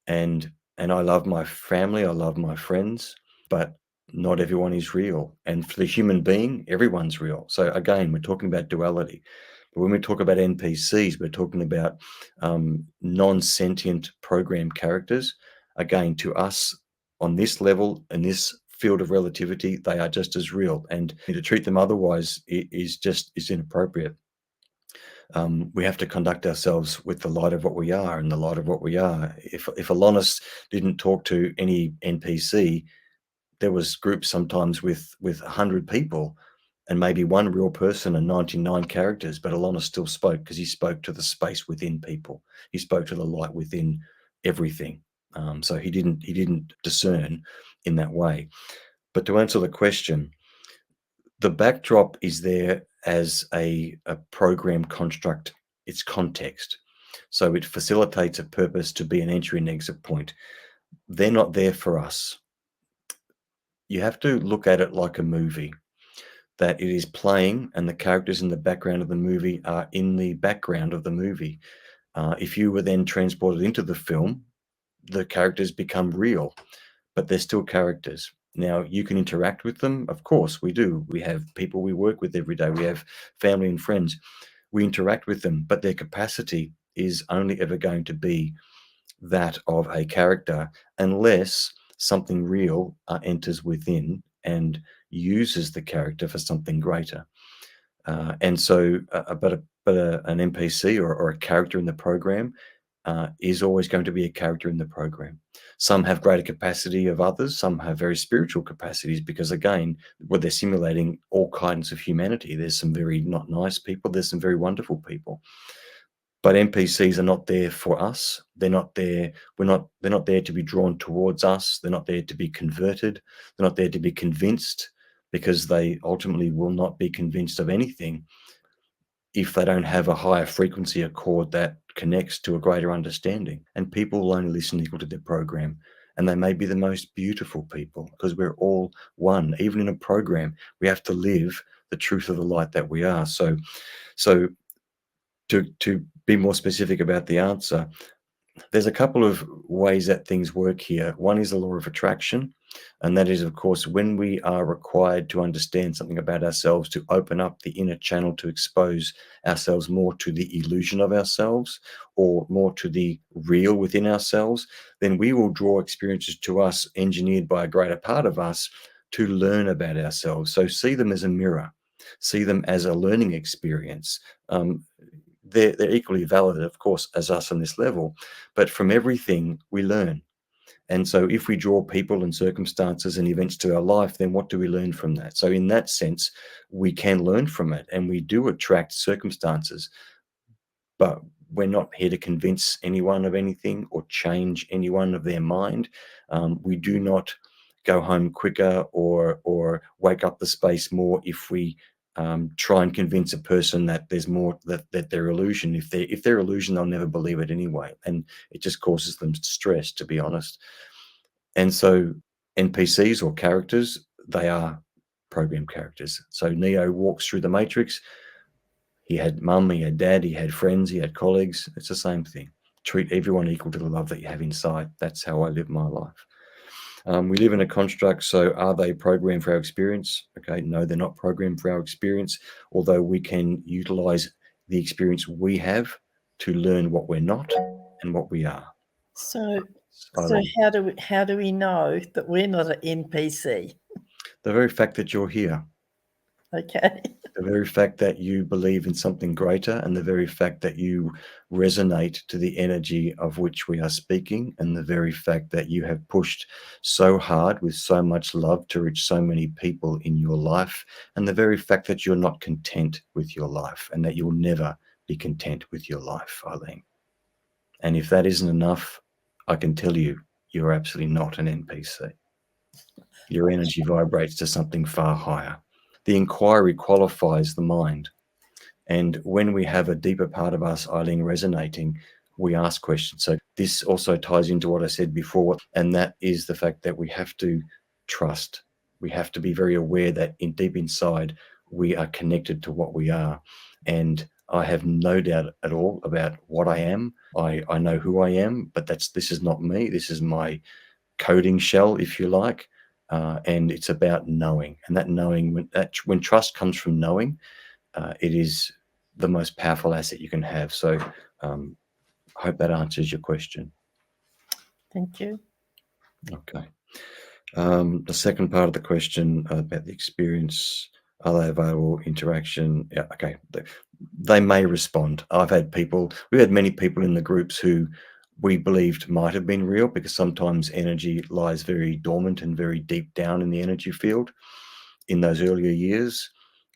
And I love my family, I love my friends, but not everyone is real. And for the human being, everyone's real. So again, we're talking about duality. But when we talk about NPCs, we're talking about non-sentient programmed characters. Again, to us, on this level, in this field of relativity, they are just as real. And to treat them otherwise is inappropriate. We have to conduct ourselves with the light of what we are and the light of what we are. If Alanis didn't talk to any NPC, there was groups sometimes with 100 people and maybe one real person and 99 characters, but Alanis still spoke because he spoke to the space within people. He spoke to the light within everything. So he didn't discern in that way. But to answer the question, the backdrop is there as a program construct. It's context. So it facilitates a purpose to be an entry and exit point. They're not there for us. you have to look at it like a movie, that it is playing and the characters in the background of the movie are in the background of the movie. If you were then transported into the film, the characters become real, but they're still characters. Now, you can interact with them. Of course, we do. We have people we work with every day. We have family and friends. We interact with them, but their capacity is only ever going to be that of a character unless something real enters within and uses the character for something greater. And so, an NPC or a character in the program is always going to be a character in the program. Some have greater capacity of others. Some have very spiritual capacities because, again, what they're simulating all kinds of humanity. There's some very not nice people. There's some very wonderful people. But NPCs are not there for us. They're not there. They're not there to be drawn towards us. They're not there to be converted. They're not there to be convinced, because they ultimately will not be convinced of anything if they don't have a higher frequency accord that connects to a greater understanding. And people will only listen equal to their program. And they may be the most beautiful people because we're all one. Even in a program, we have to live the truth of the light that we are. So to be more specific about the answer, there's a couple of ways that things work here. One is the law of attraction, and that is, of course, when we are required to understand something about ourselves, to open up the inner channel to expose ourselves more to the illusion of ourselves or more to the real within ourselves, then we will draw experiences to us engineered by a greater part of us to learn about ourselves. So see them as a mirror, see them as a learning experience. They're equally valid, of course, as us on this level, but from everything we learn. And so if we draw people and circumstances and events to our life, then what do we learn from that? So in that sense, we can learn from it, and we do attract circumstances, but we're not here to convince anyone of anything or change anyone of their mind. We do not go home quicker or wake up the space more if we try and convince a person that there's more, that they're illusion. If they're illusion, they'll never believe it anyway, and it just causes them stress, to be honest. And so NPCs or characters, they are program characters. So Neo walks through the Matrix. He had mum, he had dad, he had friends, he had colleagues. It's the same thing. Treat everyone equal to the love that you have inside. That's how I live my life. We live in a construct, so are they programmed for our experience? Okay, no, they're not programmed for our experience, although we can utilize the experience we have to learn what we're not and what we are. So, Eileen, how do we know that we're not an NPC? the very fact that you're here, Okay. the very fact that you believe in something greater, and the very fact that you resonate to the energy of which we are speaking, and the very fact that you have pushed so hard with so much love to reach so many people in your life, and the very fact that you're not content with your life and that you'll never be content with your life, Eileen. And if that isn't enough, I can tell you, you're absolutely not an NPC. Your energy vibrates to something far higher. The inquiry qualifies the mind. And when we have a deeper part of us, Eileen, resonating, we ask questions. So this also ties into what I said before, and that is the fact that we have to trust. We have to be very aware that deep inside, we are connected to what we are. And I have no doubt at all about what I am. I know who I am, but this is not me. This is my coding shell, if you like. And it's about knowing. And that knowing, when trust comes from knowing, it is the most powerful asset you can have. So I hope that answers your question. Thank you. Okay. The second part of the question about the experience, are they available, interaction? Yeah, okay. They may respond. We've had many people in the groups who we believed might have been real, because sometimes energy lies very dormant and very deep down in the energy field in those earlier years.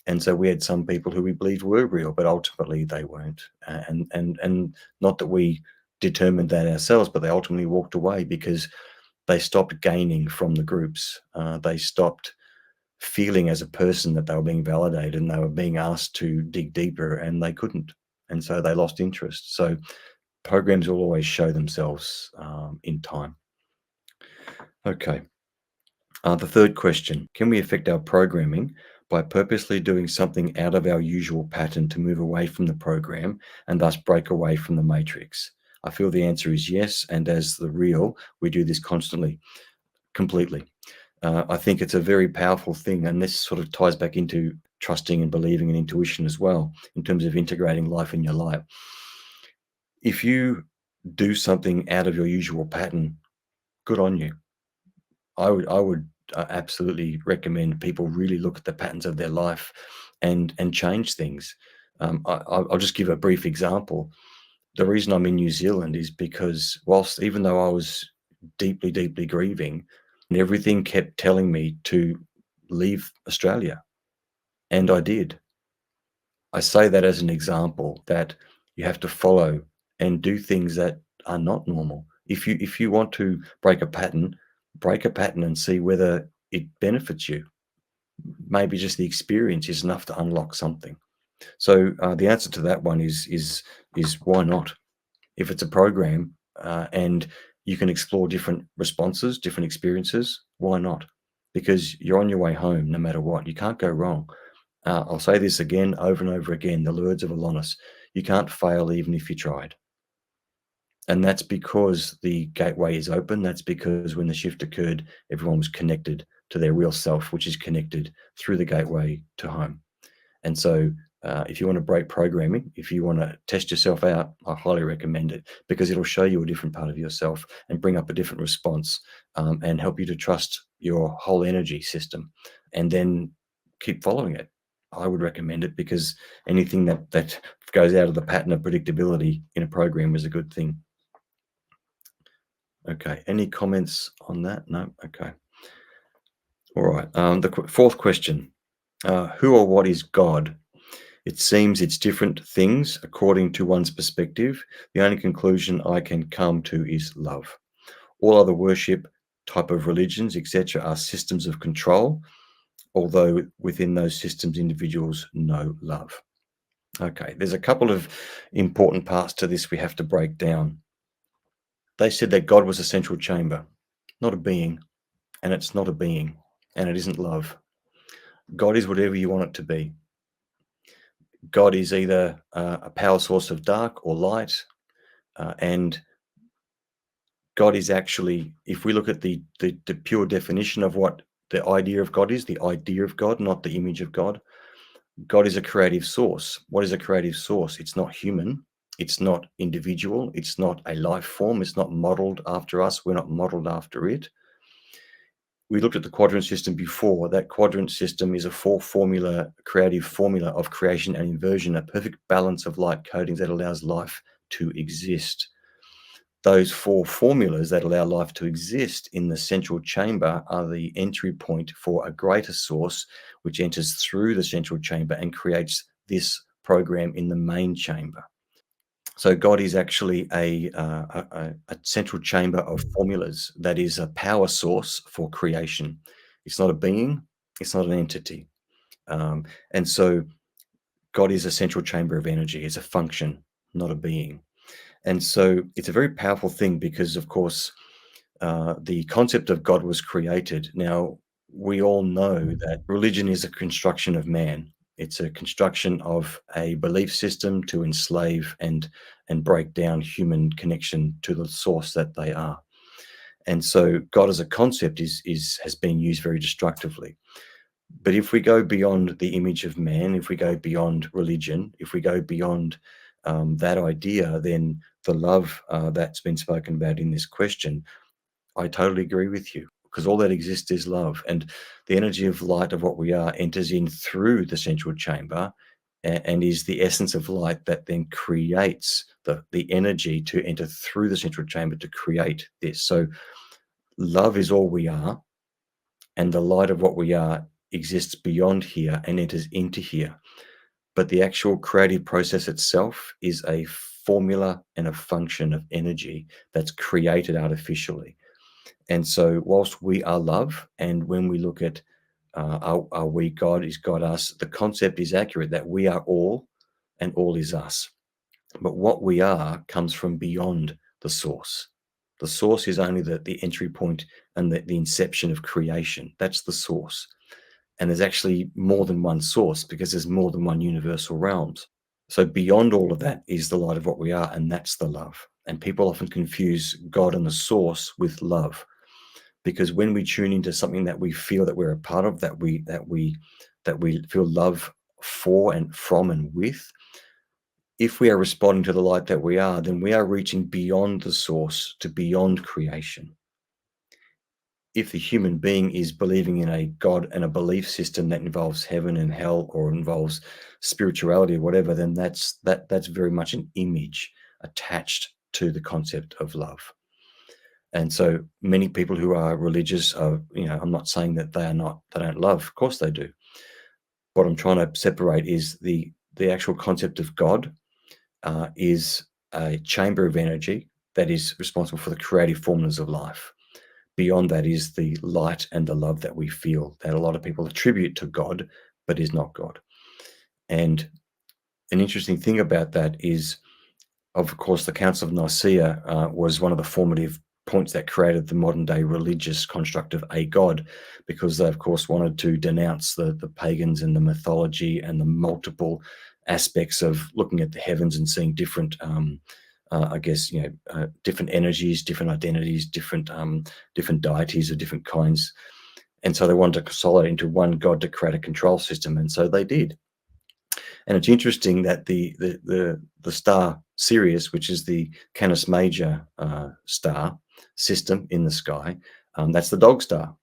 And so we had some people who we believed were real, but ultimately they weren't. And not that we determined that ourselves, but they ultimately walked away because they stopped gaining from the groups. They stopped feeling as a person that they were being validated, and they were being asked to dig deeper, and they couldn't. And so they lost interest. So programs will always show themselves in time. Okay. The third question, can we affect our programming by purposely doing something out of our usual pattern to move away from the program and thus break away from the matrix? I feel the answer is yes. And as the real, we do this constantly, completely. I think it's a very powerful thing. And this sort of ties back into trusting and believing and intuition as well, in terms of integrating life in your life. If you do something out of your usual pattern, good on you. I would absolutely recommend people really look at the patterns of their life and change things. I'll just give a brief example. The reason I'm in New Zealand is because whilst even though I was deeply, deeply grieving, and everything kept telling me to leave Australia, and I did. I say that as an example that you have to follow and do things that are not normal. If you want to break a pattern and see whether it benefits you. Maybe just the experience is enough to unlock something. So the answer to that one is why not? If it's a program and you can explore different responses, different experiences, why not? Because you're on your way home no matter what. You can't go wrong. I'll say this again over and over again, the words of Alonis. You can't fail even if you tried. And that's because the gateway is open. That's because when the shift occurred, everyone was connected to their real self, which is connected through the gateway to home. And so if you want to break programming, if you want to test yourself out, I highly recommend it, because it'll show you a different part of yourself and bring up a different response and help you to trust your whole energy system, and then keep following it. I would recommend it, because anything that goes out of the pattern of predictability in a program is a good thing. Okay, any comments on that? No? Okay. All right. The fourth question, who or what is God? It seems it's different things according to one's perspective. The only conclusion I can come to is love. All other worship, type of religions, etc., are systems of control, although within those systems, individuals know love. Okay, there's a couple of important parts to this we have to break down. They said that God was a central chamber, not a being, and it's not a being, and it isn't love. God is whatever you want it to be. God is either a power source of dark or light, and God is actually, if we look at the pure definition of what the idea of God is, the idea of God, not the image of God, God is a creative source. What is a creative source? It's not human. It's not individual. It's not a life form. It's not modeled after us. We're not modeled after it. We looked at the quadrant system before. That quadrant system is a four-formula, creative formula of creation and inversion, a perfect balance of light codings that allows life to exist. Those four formulas that allow life to exist in the central chamber are the entry point for a greater source, which enters through the central chamber and creates this program in the main chamber. So God is actually a central chamber of formulas that is a power source for creation. It's not a being, it's not an entity. And so God is a central chamber of energy. It's a function, not a being. And so it's a very powerful thing because, of course, the concept of God was created. Now, we all know that religion is a construction of man. It's a construction of a belief system to enslave and break down human connection to the source that they are. And so God as a concept has been used very destructively. But if we go beyond the image of man, if we go beyond religion, if we go beyond that idea, then the love that's been spoken about in this question, I totally agree with you, because all that exists is love. And the energy of light of what we are enters in through the central chamber and is the essence of light that then creates the energy to enter through the central chamber to create this. So love is all we are, and the light of what we are exists beyond here and enters into here. But the actual creative process itself is a formula and a function of energy that's created artificially. And so whilst we are love, and when we look at are we God, is God us, the concept is accurate that we are all and all is us. But what we are comes from beyond the source. The source is only the entry point and the inception of creation. That's the source. And there's actually more than one source because there's more than one universal realms. So beyond all of that is the light of what we are, and that's the love. And people often confuse God and the source with love, because when we tune into something that we feel that we're a part of, that we feel love for and from and with, if we are responding to the light that we are, then we are reaching beyond the source to beyond creation. If the human being is believing in a God and a belief system that involves heaven and hell, or involves spirituality or whatever, then that's very much an image attached to the concept of love. And so many people who are religious are, I'm not saying that they don't love. Of course they do. What I'm trying to separate is the actual concept of God is a chamber of energy that is responsible for the creative formulas of life. Beyond that is the light and the love that we feel, that a lot of people attribute to God, but is not God. And an interesting thing about that is, of course, the Council of Nicaea was one of the formative points that created the modern day religious construct of a God, because they, of course, wanted to denounce the pagans and the mythology and the multiple aspects of looking at the heavens and seeing different different energies, different identities, different deities of different kinds. And so they wanted to consolidate into one God to create a control system, and so they did. And it's interesting that the star Sirius, which is the Canis Major star system in the sky, that's the dog star.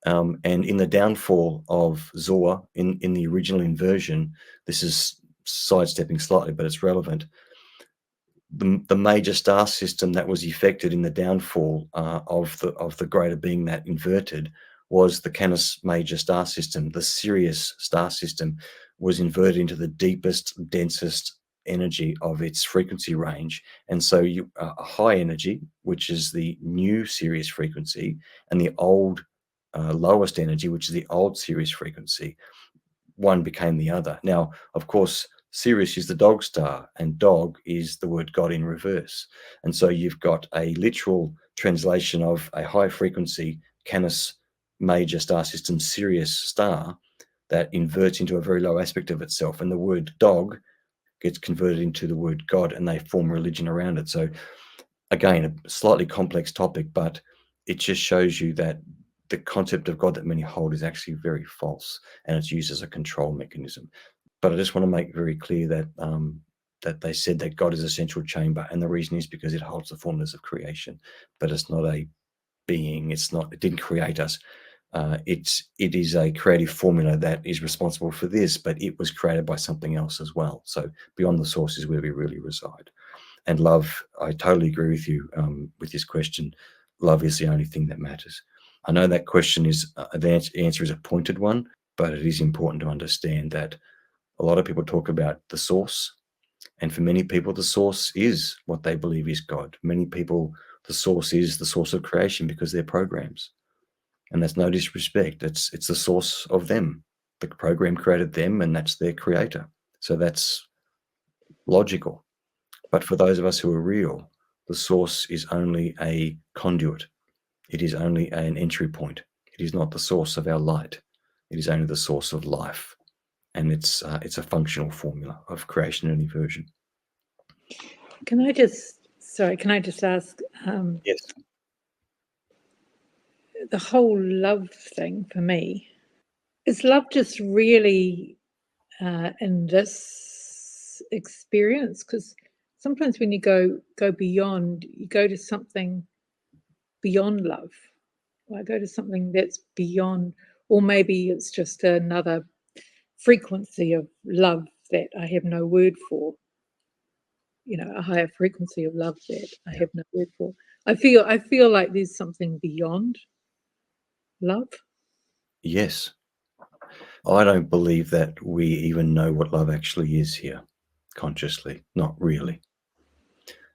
And in the downfall of Zor, in the original inversion, this is sidestepping slightly, but it's relevant. The major star system that was effected in the downfall of the greater being that inverted was the Canis Major star system. The Sirius star system was inverted into the deepest, densest energy of its frequency range, and so a high energy, which is the new Sirius frequency, and the old lowest energy, which is the old Sirius frequency. One became the other. Now, of course, Sirius is the dog star, and dog is the word God in reverse. And so you've got a literal translation of a high frequency Canis Major star system, Sirius star, that inverts into a very low aspect of itself. And the word dog gets converted into the word God, and they form religion around it. So again, a slightly complex topic, but it just shows you that the concept of God that many hold is actually very false, and it's used as a control mechanism. But I just want to make very clear that that they said that God is a central chamber, and the reason is because it holds the formulas of creation, but it's not a being. It didn't create us. It is a creative formula that is responsible for this, but it was created by something else as well. So beyond the source is where we really reside. And love, I totally agree with you with this question. Love is the only thing that matters. I know that question is the answer is a pointed one, but it is important to understand that a lot of people talk about the source, and for many people, the source is what they believe is God. Many people, the source is the source of creation because they're programs, and that's no disrespect. It's the source of them. The program created them, and that's their creator. So that's logical. But for those of us who are real, the source is only a conduit. It is only an entry point. It is not the source of our light. It is only the source of life. And it's a functional formula of creation and inversion. Can I just ask? Yes. The whole love thing for me, is love just really in this experience? Because sometimes when you go beyond, you go to something beyond love. Or I go to something that's beyond, or maybe it's just another frequency of love that I have no word for. A higher frequency of love that I have no word for. I feel like there's something beyond love. Yes. I don't believe that we even know what love actually is here, consciously. Not really.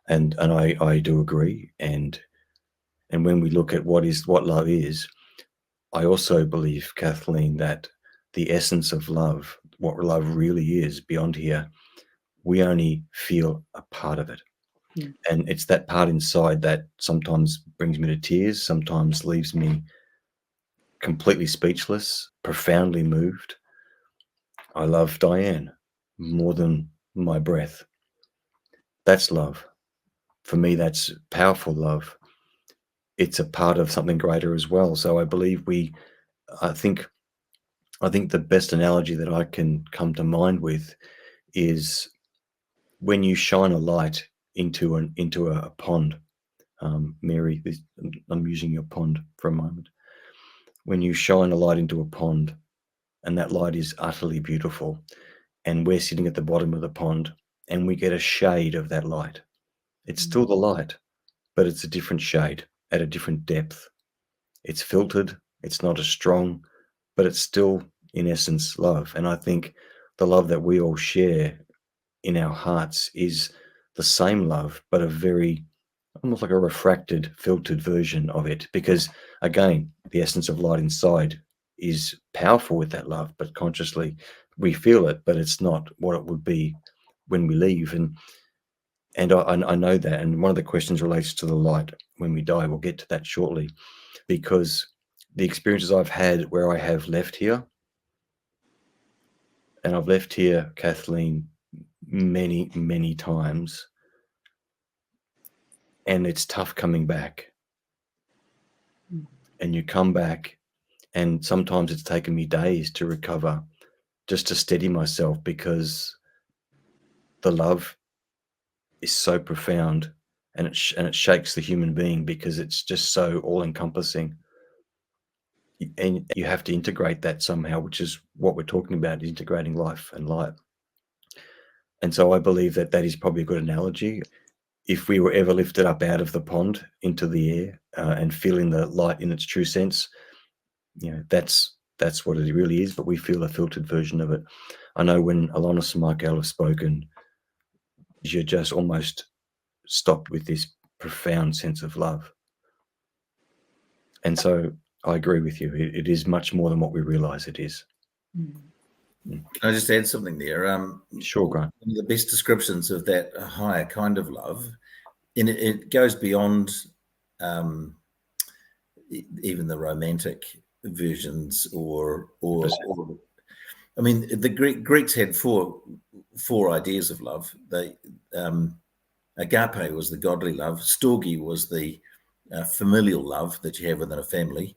And I do agree. And when we look at what love is, I also believe, Kathleen, that the essence of love, what love really is beyond here, we only feel a part of it. And it's that part inside that sometimes brings me to tears, sometimes leaves me completely speechless, profoundly moved. I love Diane more than my breath. That's love. For me, that's powerful love. It's a part of something greater as well. So I believe I think the best analogy that I can come to mind with is when you shine a light into a pond. Mary, I'm using your pond for a moment. When you shine a light into a pond, and that light is utterly beautiful, and we're sitting at the bottom of the pond, and we get a shade of that light. It's still the light, but it's a different shade at a different depth. It's filtered. It's not as strong, but it's still, in essence, love. And I think the love that we all share in our hearts is the same love, but a very almost like a refracted, filtered version of it. Because again, the essence of light inside is powerful with that love, but consciously we feel it, but it's not what it would be when we leave. And I know that. And one of the questions relates to the light when we die. We'll get to that shortly, because the experiences I've had where I have left here, and I've left here, Kathleen, many, many times, and it's tough coming back. And you come back, and sometimes it's taken me days to recover, just to steady myself, because the love is so profound, and it shakes the human being, because it's just so all-encompassing. And you have to integrate that somehow, which is what we're talking about, integrating life and light. And so I believe that that is probably a good analogy. If we were ever lifted up out of the pond into the air, and feeling the light in its true sense, that's what it really is, but we feel a filtered version of it. I know when Alanis and Michael have spoken, you're just almost stopped with this profound sense of love. And so I agree with you. It is much more than what we realize it is. Can I just add something there? Sure, Grant. One of the best descriptions of that higher kind of love, and it goes beyond even the romantic versions, or I mean, the Greeks had four ideas of love. They agape was the godly love, storge was the familial love that you have within a family,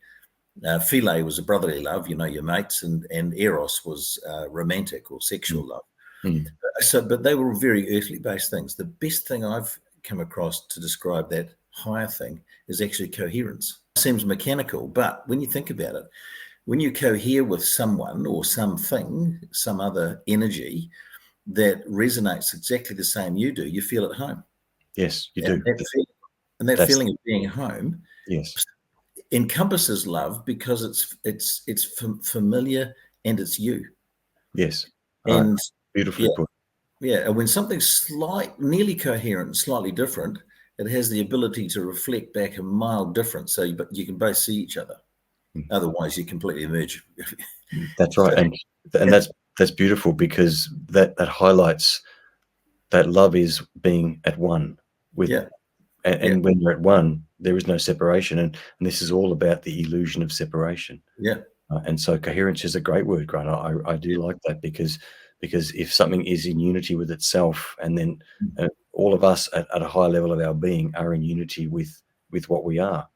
philia was a brotherly love, your mates, and eros was romantic or sexual love. So, but they were very earthly based things. The best thing I've come across to describe that higher thing is actually coherence. It seems mechanical, but when you think about it, when you cohere with someone or something, some other energy that resonates exactly the same you do, you feel at home. Yes, you do. And that feeling of being home, yes, encompasses love, because it's familiar and it's you. Yes. And beautifully put. Yeah, and when something's nearly coherent, slightly different, it has the ability to reflect back a mild difference. But you can both see each other. Otherwise, you completely emerge. That's right, and that's beautiful, because that highlights that love is being at one with. And when you're at one, there is no separation, and this is all about the illusion of separation. And so coherence is a great word, Grant. I do like that, because if something is in unity with itself, and then all of us at a high level of our being are in unity with what we are.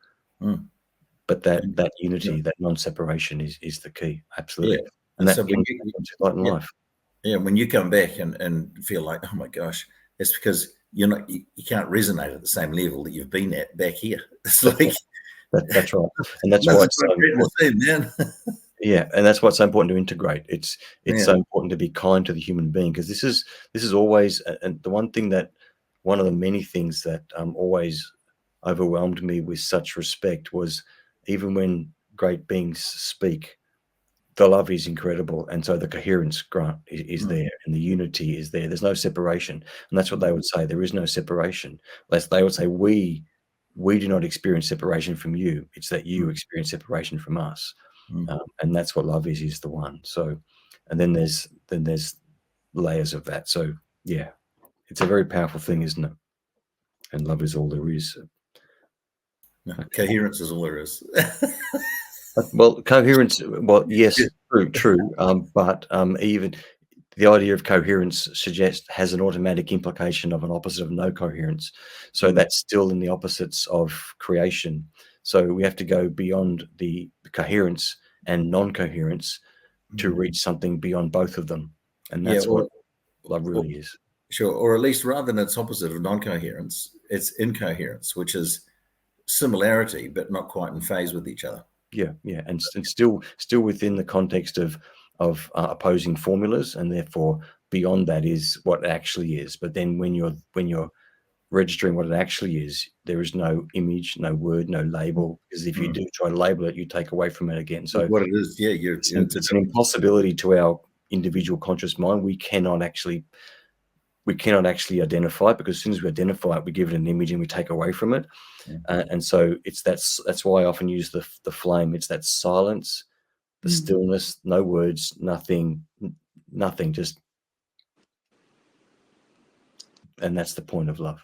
But that unity, that non-separation is the key. Absolutely. And that brings light and life. Yeah, when you come back and feel like, oh my gosh, it's because you can't resonate at the same level that you've been at back here. It's like that's right, and that's why it's so important. Yeah, and that's why it's so important to integrate. It's so important to be kind to the human being, because this is always, and one of the many things that always overwhelmed me with such respect was, even when great beings speak, the love is incredible, and so the coherence, Grant, is there, and the unity is there. There's no separation, and that's what they would say. There is no separation. They would say, we do not experience separation from you. It's that you experience separation from us, and that's what love is the one. So, and then there's layers of that. So yeah, it's a very powerful thing, isn't it? and love is all there is. Coherence is all there is. Well, coherence, well, yes, true. But even the idea of coherence has an automatic implication of an opposite of no coherence. So that's still in the opposites of creation. So we have to go beyond the coherence and non-coherence to reach something beyond both of them. And that's what love really is. Sure. Or at least rather than its opposite of non-coherence, it's incoherence, which is similarity, but not quite in phase with each other. Yeah. And still within the context of opposing formulas, and therefore beyond that is what it actually is. But then when you're registering what it actually is, there is no image, no word, no label, because if you do try to label it, you take away from it again. So what it is, it's an impossibility to our individual conscious mind. We cannot actually identify it, because as soon as we identify it, we give it an image and we take away from it. And so that's why I often use the flame. It's that silence, the stillness, no words, nothing, just, and that's the point of love.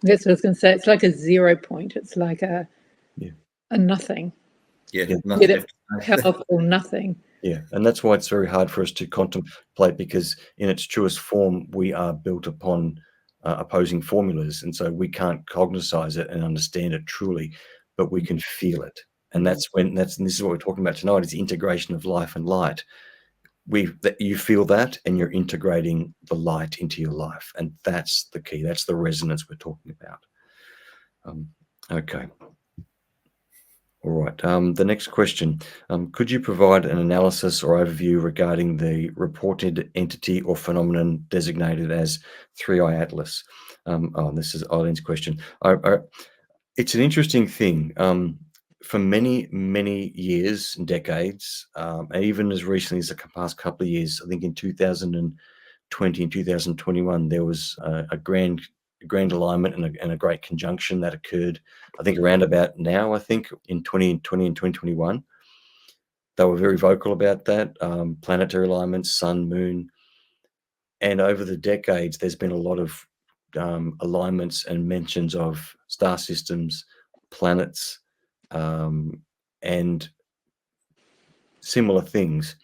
That's what I was going to say. It's like a 0 point. It's like a nothing. Nothing. Powerful nothing. Yeah, and that's why it's very hard for us to contemplate, because in its truest form, we are built upon opposing formulas, and so we can't cognitize it and understand it truly, but we can feel it. And this is what we're talking about tonight, is the integration of life and light. You feel that, and you're integrating the light into your life, and that's the key. That's the resonance we're talking about. Okay. All right. The next question. Could you provide an analysis or overview regarding the reported entity or phenomenon designated as 3i Atlas? This is Eileen's question. It's an interesting thing. For many, many years and decades, and even as recently as the past couple of years, I think in 2020 and 2021, there was a grand alignment and a great conjunction that occurred, I think, around about now, I think in 2020 and 2021. They were very vocal about that, planetary alignments, sun, moon. And over the decades, there's been a lot of alignments and mentions of star systems, planets, and similar things.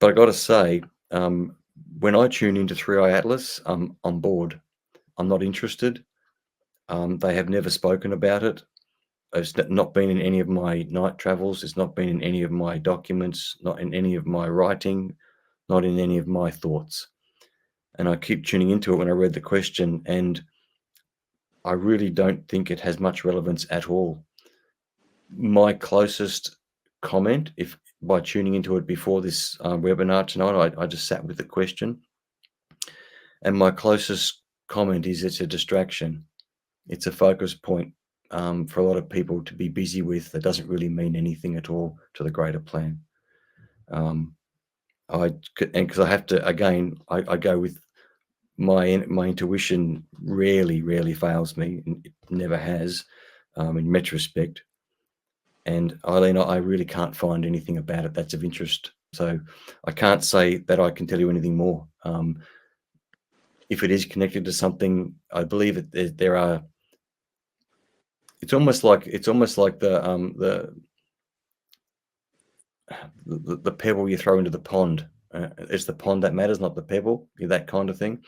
But I got to say, when I tune into 3i Atlas, I'm on board. I'm not interested. They have never spoken about it. It's not been in any of my night travels. It's not been in any of my documents, not in any of my writing, not in any of my thoughts. And I keep tuning into it when I read the question, and I really don't think it has much relevance at all. My closest comment, if by tuning into it before this webinar tonight, I just sat with the question, and my closest comment is it's a distraction. It's a focus point for a lot of people to be busy with that doesn't really mean anything at all to the greater plan. Because I have to, again, I go with my intuition. Rarely fails me, and it never has, in retrospect. And Eileen, I really can't find anything about it that's of interest. So I can't say that I can tell you anything more. If it is connected to something, I believe there are. It's almost like the pebble you throw into the pond. It's the pond that matters, not the pebble. That kind of thing.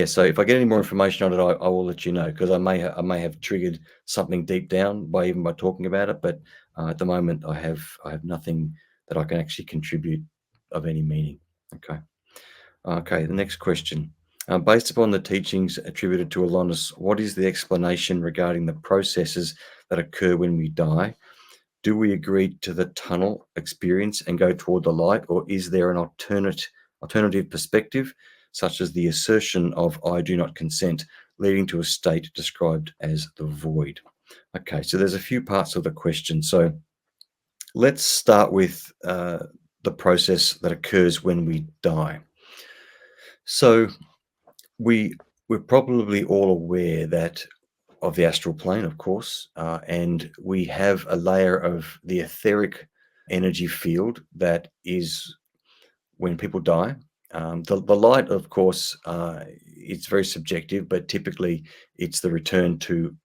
So if I get any more information on it, I will let you know, because I may have triggered something deep down by talking about it. But at the moment, I have nothing that I can actually contribute of any meaning. Okay. The next question. Based upon the teachings attributed to Alonus, what is the explanation regarding the processes that occur when we die? Do we agree to the tunnel experience and go toward the light, or is there an alternative perspective, such as the assertion of "I do not consent," leading to a state described as the void? Okay, so there's a few parts of the question. So let's start with the process that occurs when we die. So we're probably all aware that of the astral plane, of course, and we have a layer of the etheric energy field that is when people die. The light, of course, it's very subjective, but typically it's the return to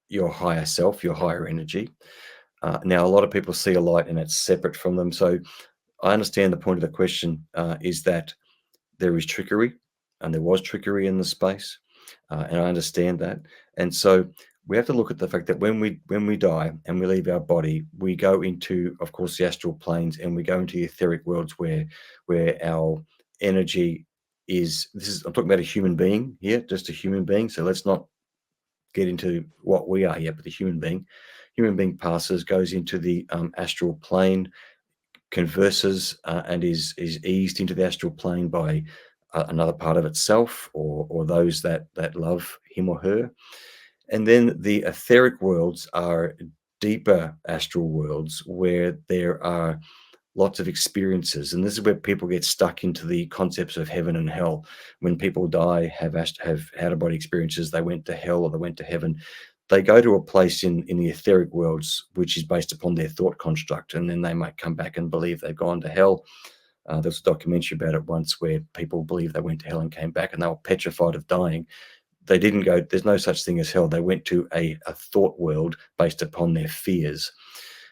your higher self, your higher energy. Now, a lot of people see a light and it's separate from them. So I understand the point of the question is that there is trickery, and there was trickery in the space, and I understand that. And so we have to look at the fact that when we die and we leave our body, we go into, of course, the astral planes, and we go into the etheric worlds where our energy is. I'm talking about a human being here, just a human being. So let's not get into what we are yet, but the human being passes, goes into the astral plane, converses, and is eased into the astral plane by another part of itself, or those that love him or her. And then the etheric worlds are deeper astral worlds where there are lots of experiences, and this is where people get stuck into the concepts of heaven and hell. When people die, have out of body experiences, they went to hell or they went to heaven. They go to a place in the etheric worlds which is based upon their thought construct, and then they might come back and believe they've gone to hell. There was a documentary about it once where people believed they went to hell and came back, and they were petrified of dying. They didn't go. There's no such thing as hell. They went to a thought world based upon their fears.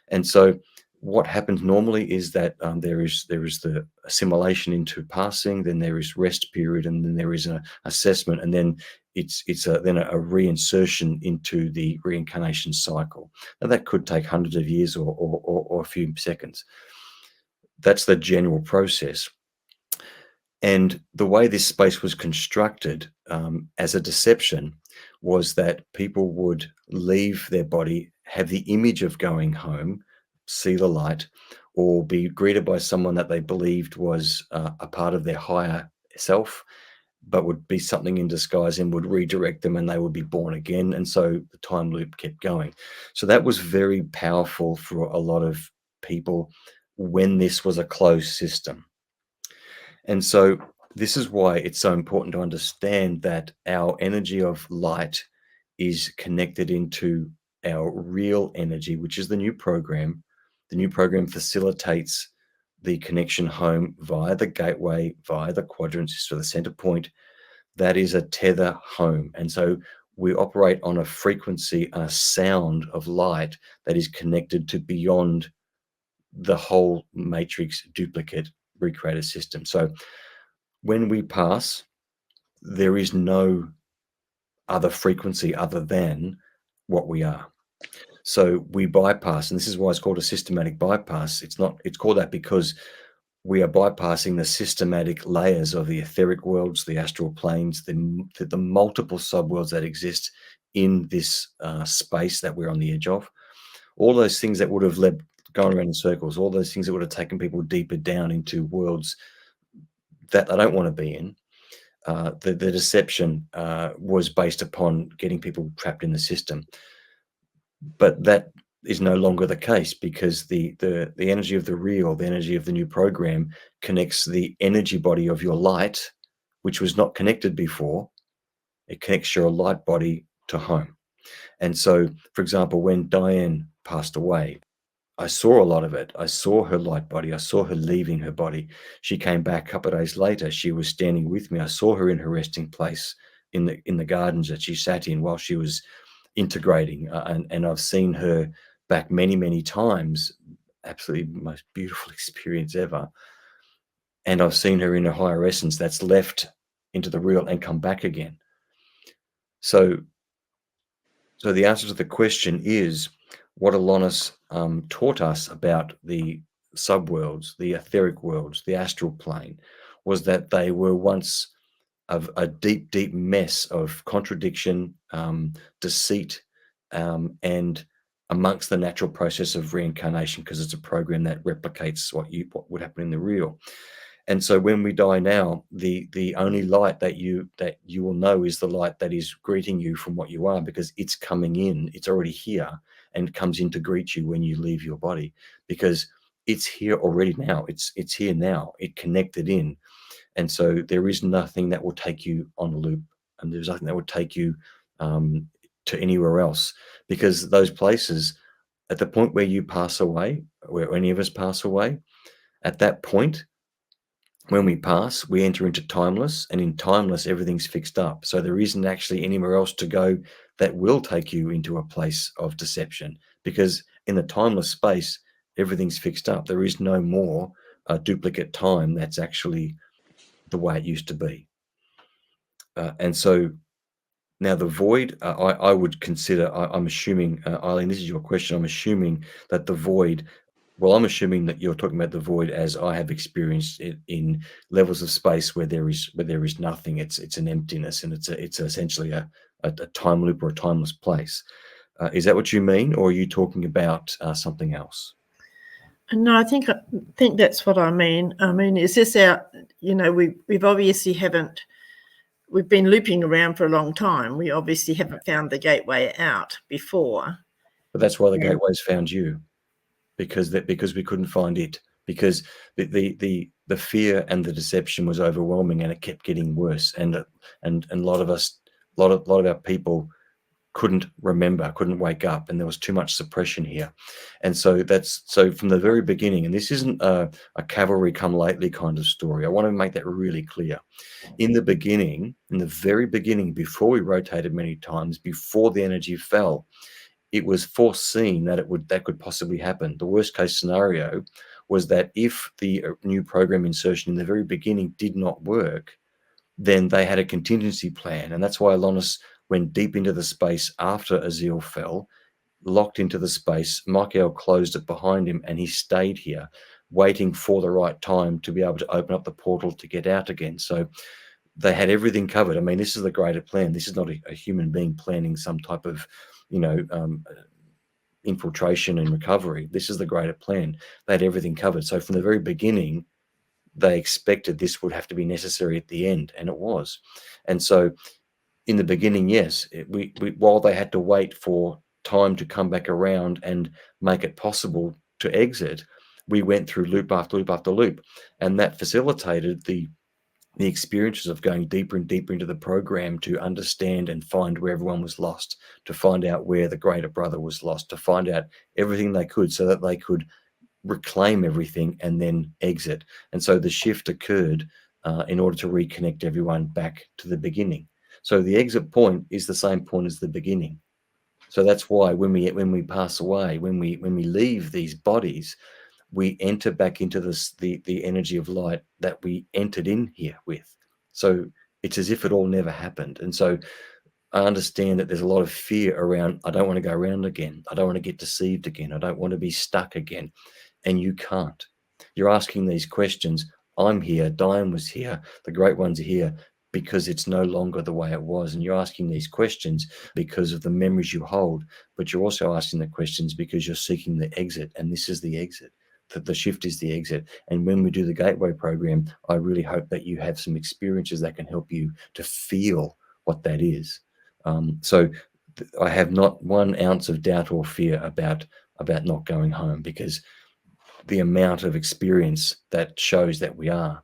And so what happens normally is that there is the assimilation into passing, then there is rest period, and then there is an assessment, and then it's then a reinsertion into the reincarnation cycle. Now that could take hundreds of years or a few seconds. That's the general process. And the way this space was constructed as a deception was that people would leave their body, have the image of going home, see the light, or be greeted by someone that they believed was a part of their higher self, but would be something in disguise, and would redirect them, and they would be born again. And so the time loop kept going. So that was very powerful for a lot of people when this was a closed system. And so this is why it's so important to understand that our energy of light is connected into our real energy, which is the new program. The new program facilitates the connection home via the gateway, via the quadrants, so the center point. That is a tether home. And so we operate on a frequency, a sound of light that is connected to beyond the whole matrix duplicate recreated system. So when we pass, there is no other frequency other than what we are. So we bypass, and this is why it's called a systematic bypass. It's called that because we are bypassing the systematic layers of the etheric worlds, the astral planes, the multiple subworlds that exist in this space that we're on the edge of. All those things that would have gone around in circles, all those things that would have taken people deeper down into worlds that they don't want to be in. The deception was based upon getting people trapped in the system. But that is no longer the case, because the energy of the real, the energy of the new program, connects the energy body of your light, which was not connected before. It connects your light body to home. And so, for example, when Diane passed away, I saw a lot of it. I saw her light body. I saw her leaving her body. She came back a couple of days later. She was standing with me. I saw her in her resting place in the gardens that she sat in while she was integrating. And I've seen her back many, many times. Absolutely most beautiful experience ever. And I've seen her in her higher essence that's left into the real and come back again. So the answer to the question is, what Alonis taught us about the subworlds, the etheric worlds, the astral plane, was that they were once a deep, deep mess of contradiction, deceit, and amongst the natural process of reincarnation, because it's a program that replicates what would happen in the real. And so when we die now, the only light that you will know is the light that is greeting you from what you are, because it's coming in, it's already here, and comes in to greet you when you leave your body, because it's here already now. It's here now. It connected in. And so there is nothing that will take you on a loop, and there's nothing that would take you to anywhere else, because those places, at the point where you pass away, where any of us pass away, at that point, when we pass, we enter into timeless, and in timeless, everything's fixed up. So there isn't actually anywhere else to go that will take you into a place of deception, because in the timeless space, everything's fixed up. There is no more duplicate time that's actually the way it used to be. And so now the void, I would consider, I'm assuming, Eileen, this is your question. I'm assuming that the void, well, I'm assuming that you're talking about the void as I have experienced it in levels of space where there is nothing. It's an emptiness, and it's essentially a time loop or a timeless place. Is that what you mean, or are you talking about something else? No, I think that's what I mean. I mean, is this our, we've obviously we've been looping around for a long time. We obviously haven't found the gateway out before. But that's why the gateways found you, because we couldn't find it, because the fear and the deception was overwhelming, and it kept getting worse, and a lot of us, a lot of our people couldn't wake up, and there was too much suppression here. And so from the very beginning, and this isn't a cavalry come lately kind of story. I want to make that really clear. In the very beginning, before we rotated many times, before the energy fell, it was foreseen that that could possibly happen. The worst case scenario was that if the new program insertion in the very beginning did not work, then they had a contingency plan. And that's why Alonus went deep into the space after Azil fell, locked into the space. Michael closed it behind him, and he stayed here, waiting for the right time to be able to open up the portal to get out again. So they had everything covered. I mean, this is the greater plan. This is not a human being planning some type of, infiltration and recovery. This is the greater plan. They had everything covered. So from the very beginning, they expected this would have to be necessary at the end, and it was. And so in the beginning, yes, while they had to wait for time to come back around and make it possible to exit, we went through loop after loop after loop, and that facilitated the experiences of going deeper and deeper into the program to understand and find where everyone was lost, to find out where the greater brother was lost, to find out everything they could so that they could reclaim everything and then exit. And so the shift occurred in order to reconnect everyone back to the beginning. So the exit point is the same point as the beginning. So that's why when we pass away, when we leave these bodies, we enter back into the energy of light that we entered in here with. So it's as if it all never happened. And so I understand that there's a lot of fear around, I don't want to go around again. I don't want to get deceived again. I don't want to be stuck again. And you can't. You're asking these questions. I'm here. Diane was here. The great ones are here because it's no longer the way it was. And you're asking these questions because of the memories you hold, but you're also asking the questions because you're seeking the exit. And this is the exit. That the shift is the exit. And when we do the Gateway program, I really hope that you have some experiences that can help you to feel what that is. So I have not 1 ounce of doubt or fear about not going home, because the amount of experience that shows that we are,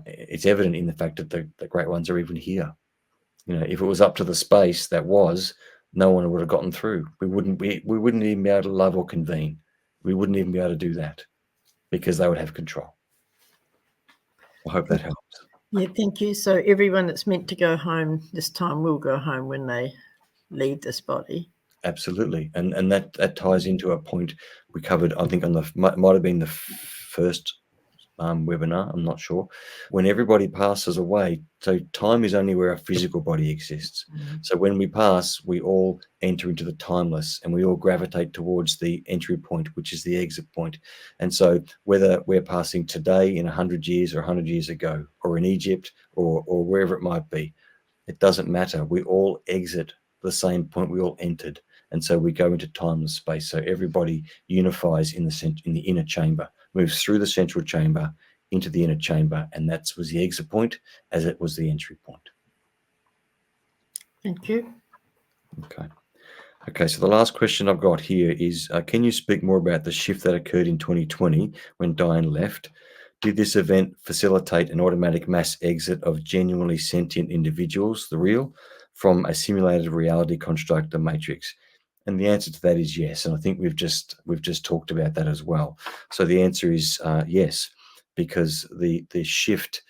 it's evident in the fact that the great ones are even here. If it was up to the space that was, no one would have gotten through. We wouldn't even be able to love or convene. We wouldn't even be able to do that because they would have control. I hope that helps. Yeah, thank you. So everyone that's meant to go home this time will go home when they leave this body. Absolutely. And that ties into a point we covered, I think, might have been the first webinar, I'm not sure, when everybody passes away. So time is only where our physical body exists. So when we pass, we all enter into the timeless, and we all gravitate towards the entry point, which is the exit point. And so whether we're passing today, in 100 years or 100 years ago, or in Egypt, or wherever it might be, it doesn't matter. We all exit the same point we all entered. And so we go into timeless space. So everybody unifies in the inner chamber, moves through the central chamber into the inner chamber, and that was the exit point as it was the entry point. Thank you. Okay, so the last question I've got here is, can you speak more about the shift that occurred in 2020 when Diane left? Did this event facilitate an automatic mass exit of genuinely sentient individuals, the real, from a simulated reality construct, the matrix? And the answer to that is yes. And I think we've just talked about that as well. So the answer is yes. because the shift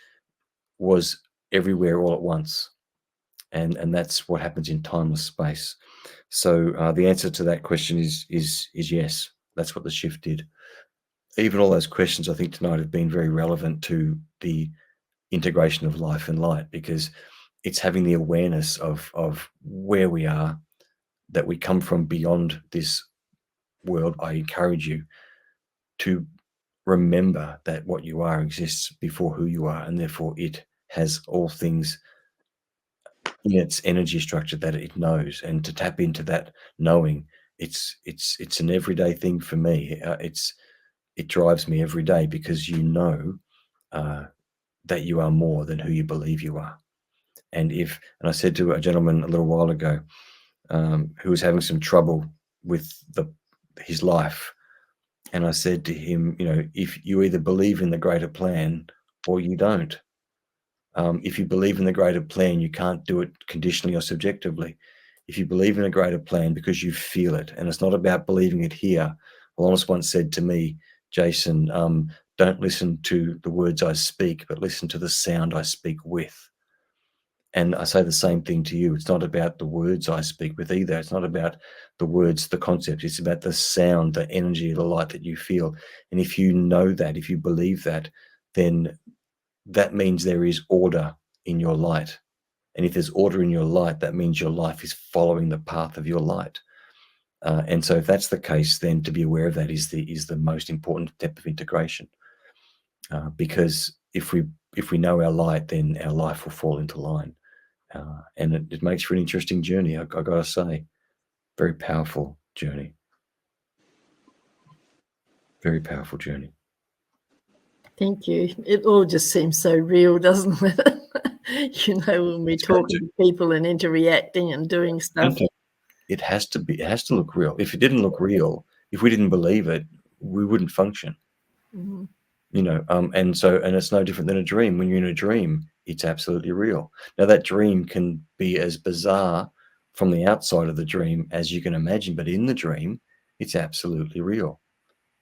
was everywhere all at once, and that's what happens in timeless space. So the answer to that question is yes. That's what the shift did. Even all those questions I think tonight have been very relevant to the integration of life and light, because it's having the awareness of where we are, that we come from beyond this world. I encourage you to remember that what you are exists before who you are, and therefore it has all things in its energy structure that it knows, and to tap into that knowing. It's an everyday thing for me. It drives me every day, because you know that you are more than who you believe you are. And I said to a gentleman a little while ago, who was having some trouble with his life, and I said to him, if you either believe in the greater plan or you don't. If you believe in the greater plan, you can't do it conditionally or subjectively. If you believe in a greater plan because you feel it, and it's not about believing it here. Wellness once said to me, Jason, don't listen to the words I speak, but listen to the sound I speak with. And I say the same thing to you. It's not about the words I speak with either. It's not about the words, the concept. It's about the sound, the energy, the light that you feel. And if you know that, if you believe that, then that means there is order in your light. And if there's order in your light, that means your life is following the path of your light. And so if that's the case, then to be aware of that is the most important step of integration. Because if we know our light, then our life will fall into line. And it makes for an interesting journey, I got to say. Very powerful journey. Very powerful journey. Thank you. It all just seems so real, doesn't it? When we're talking to people and interacting and doing stuff. It has to be. It has to look real. If it didn't look real, if we didn't believe it, we wouldn't function. Mm-hmm. And it's no different than a dream. When you're in a dream, it's absolutely real. Now, that dream can be as bizarre from the outside of the dream as you can imagine, but in the dream, it's absolutely real.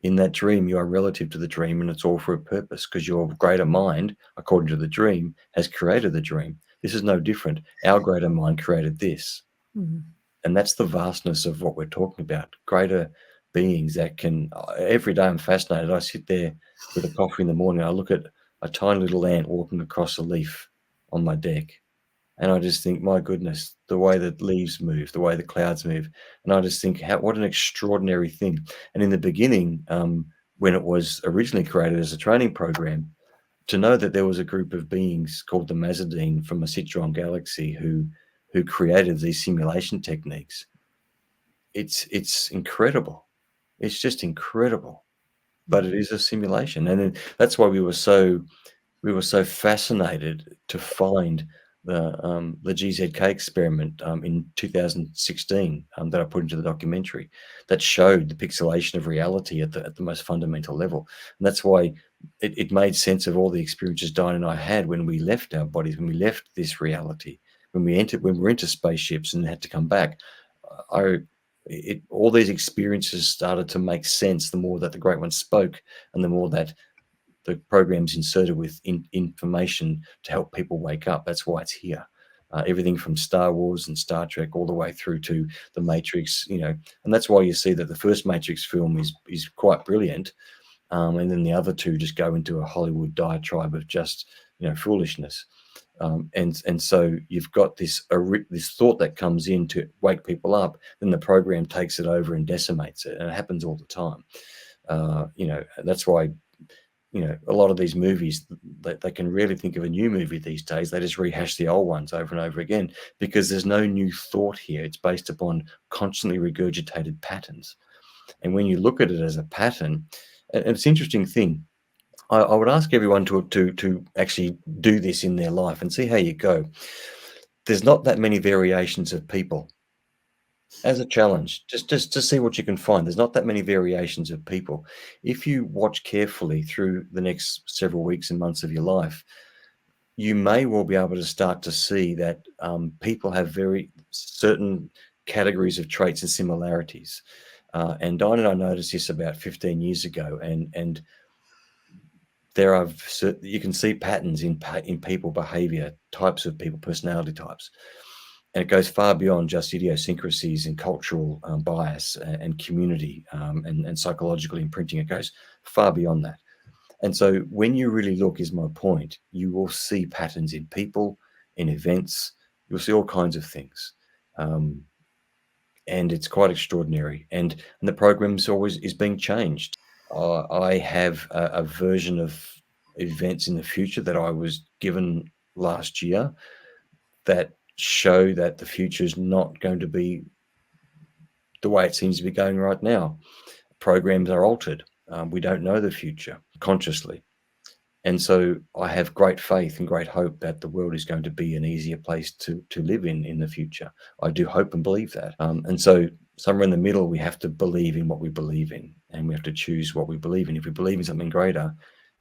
In that dream, you are relative to the dream, and it's all for a purpose, because your greater mind, according to the dream, has created the dream. This is no different. Our greater mind created this. Mm-hmm. And that's the vastness of what we're talking about. Greater beings that can, every day I'm fascinated. I sit there with a coffee in the morning. I look at a tiny little ant walking across a leaf on my deck. And I just think, my goodness, the way that leaves move, the way the clouds move. And I just think, what an extraordinary thing. And in the beginning, when it was originally created as a training program, to know that there was a group of beings called the Mazadine from a Citron galaxy who created these simulation techniques, it's incredible. It's just incredible. But it is a simulation. And then that's why we were so fascinated to find the GZK experiment in 2016 that I put into the documentary, that showed the pixelation of reality at the most fundamental level. And that's why it made sense of all the experiences Diane and I had when we left our bodies, when we left this reality, when we were into spaceships and had to come back. All these experiences started to make sense the more that the Great One spoke, and the more that the program's inserted with information to help people wake up. That's why it's here. Everything from Star Wars and Star Trek all the way through to the Matrix, and that's why you see that the first Matrix film is quite brilliant, and then the other two just go into a Hollywood diatribe of just foolishness. And so you've got this thought that comes in to wake people up, then the program takes it over and decimates it, and it happens all the time. That's why a lot of these movies, they can rarely think of a new movie these days. They just rehash the old ones over and over again, because there's no new thought here. It's based upon constantly regurgitated patterns. And when you look at it as a pattern, and it's an interesting thing. I would ask everyone to actually do this in their life and see how you go. There's not that many variations of people. As a challenge, just to see what you can find. There's not that many variations of people. If you watch carefully through the next several weeks and months of your life, you may well be able to start to see that people have very certain categories of traits and similarities. And Diane and I noticed this about 15 years ago, and you can see patterns in people behavior, types of people, personality types. And it goes far beyond just idiosyncrasies and cultural bias and community and psychological imprinting. It goes far beyond that. And so when you really look, is my point, you will see patterns in people, in events. You'll see all kinds of things. And it's quite extraordinary. And the program's always is being changed. I have a version of events in the future that I was given last year that show that the future is not going to be the way it seems to be going right now. Programs are altered. We don't know the future consciously. And so I have great faith and great hope that the world is going to be an easier place to live in the future. I do hope and believe that. And so somewhere in the middle, we have to believe in what we believe in, and we have to choose what we believe in. If we believe in something greater,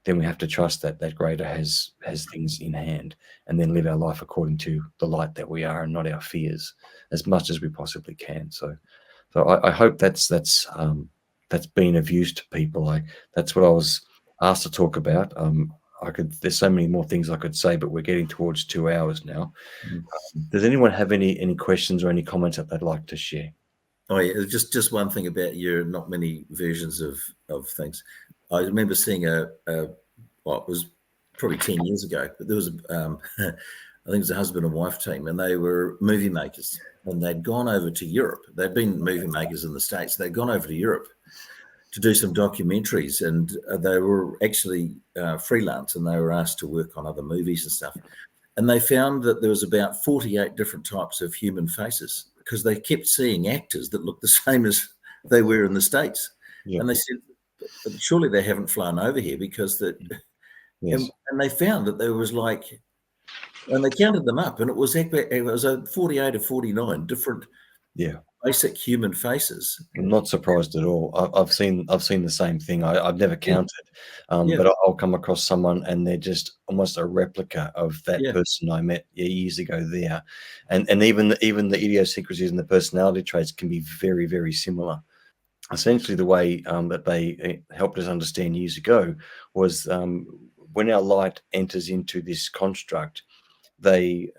then we have to trust that that greater has things in hand, and then live our life according to the light that we are and not our fears as much as we possibly can. So I hope that's been of use to people. That's what I was asked to talk about. There's so many more things I could say, but we're getting towards 2 hours now. Does anyone have any questions or any comments that they'd like to share? Oh yeah, just one thing about your not many versions of things. I remember seeing it was probably 10 years ago, but there was I think it was a husband and wife team, and they were movie makers, and they'd gone over to Europe. They'd been movie makers in the States. They'd gone over to Europe to do some documentaries, and they were actually freelance, and they were asked to work on other movies and stuff. And they found that there was about 48 different types of human faces, because they kept seeing actors that looked the same as they were in the States. Yeah. And they said, surely they haven't flown over here, because yes. And they found that there was and they counted them up, and it was 48 or 49 different basic human faces. I'm not surprised at all. I've seen the same thing. I've never counted, but I'll come across someone and they're just almost a replica of that person I met years ago there, and even the idiosyncrasies and the personality traits can be very, very similar. Essentially, the way that they helped us understand years ago was when our light enters into this construct, they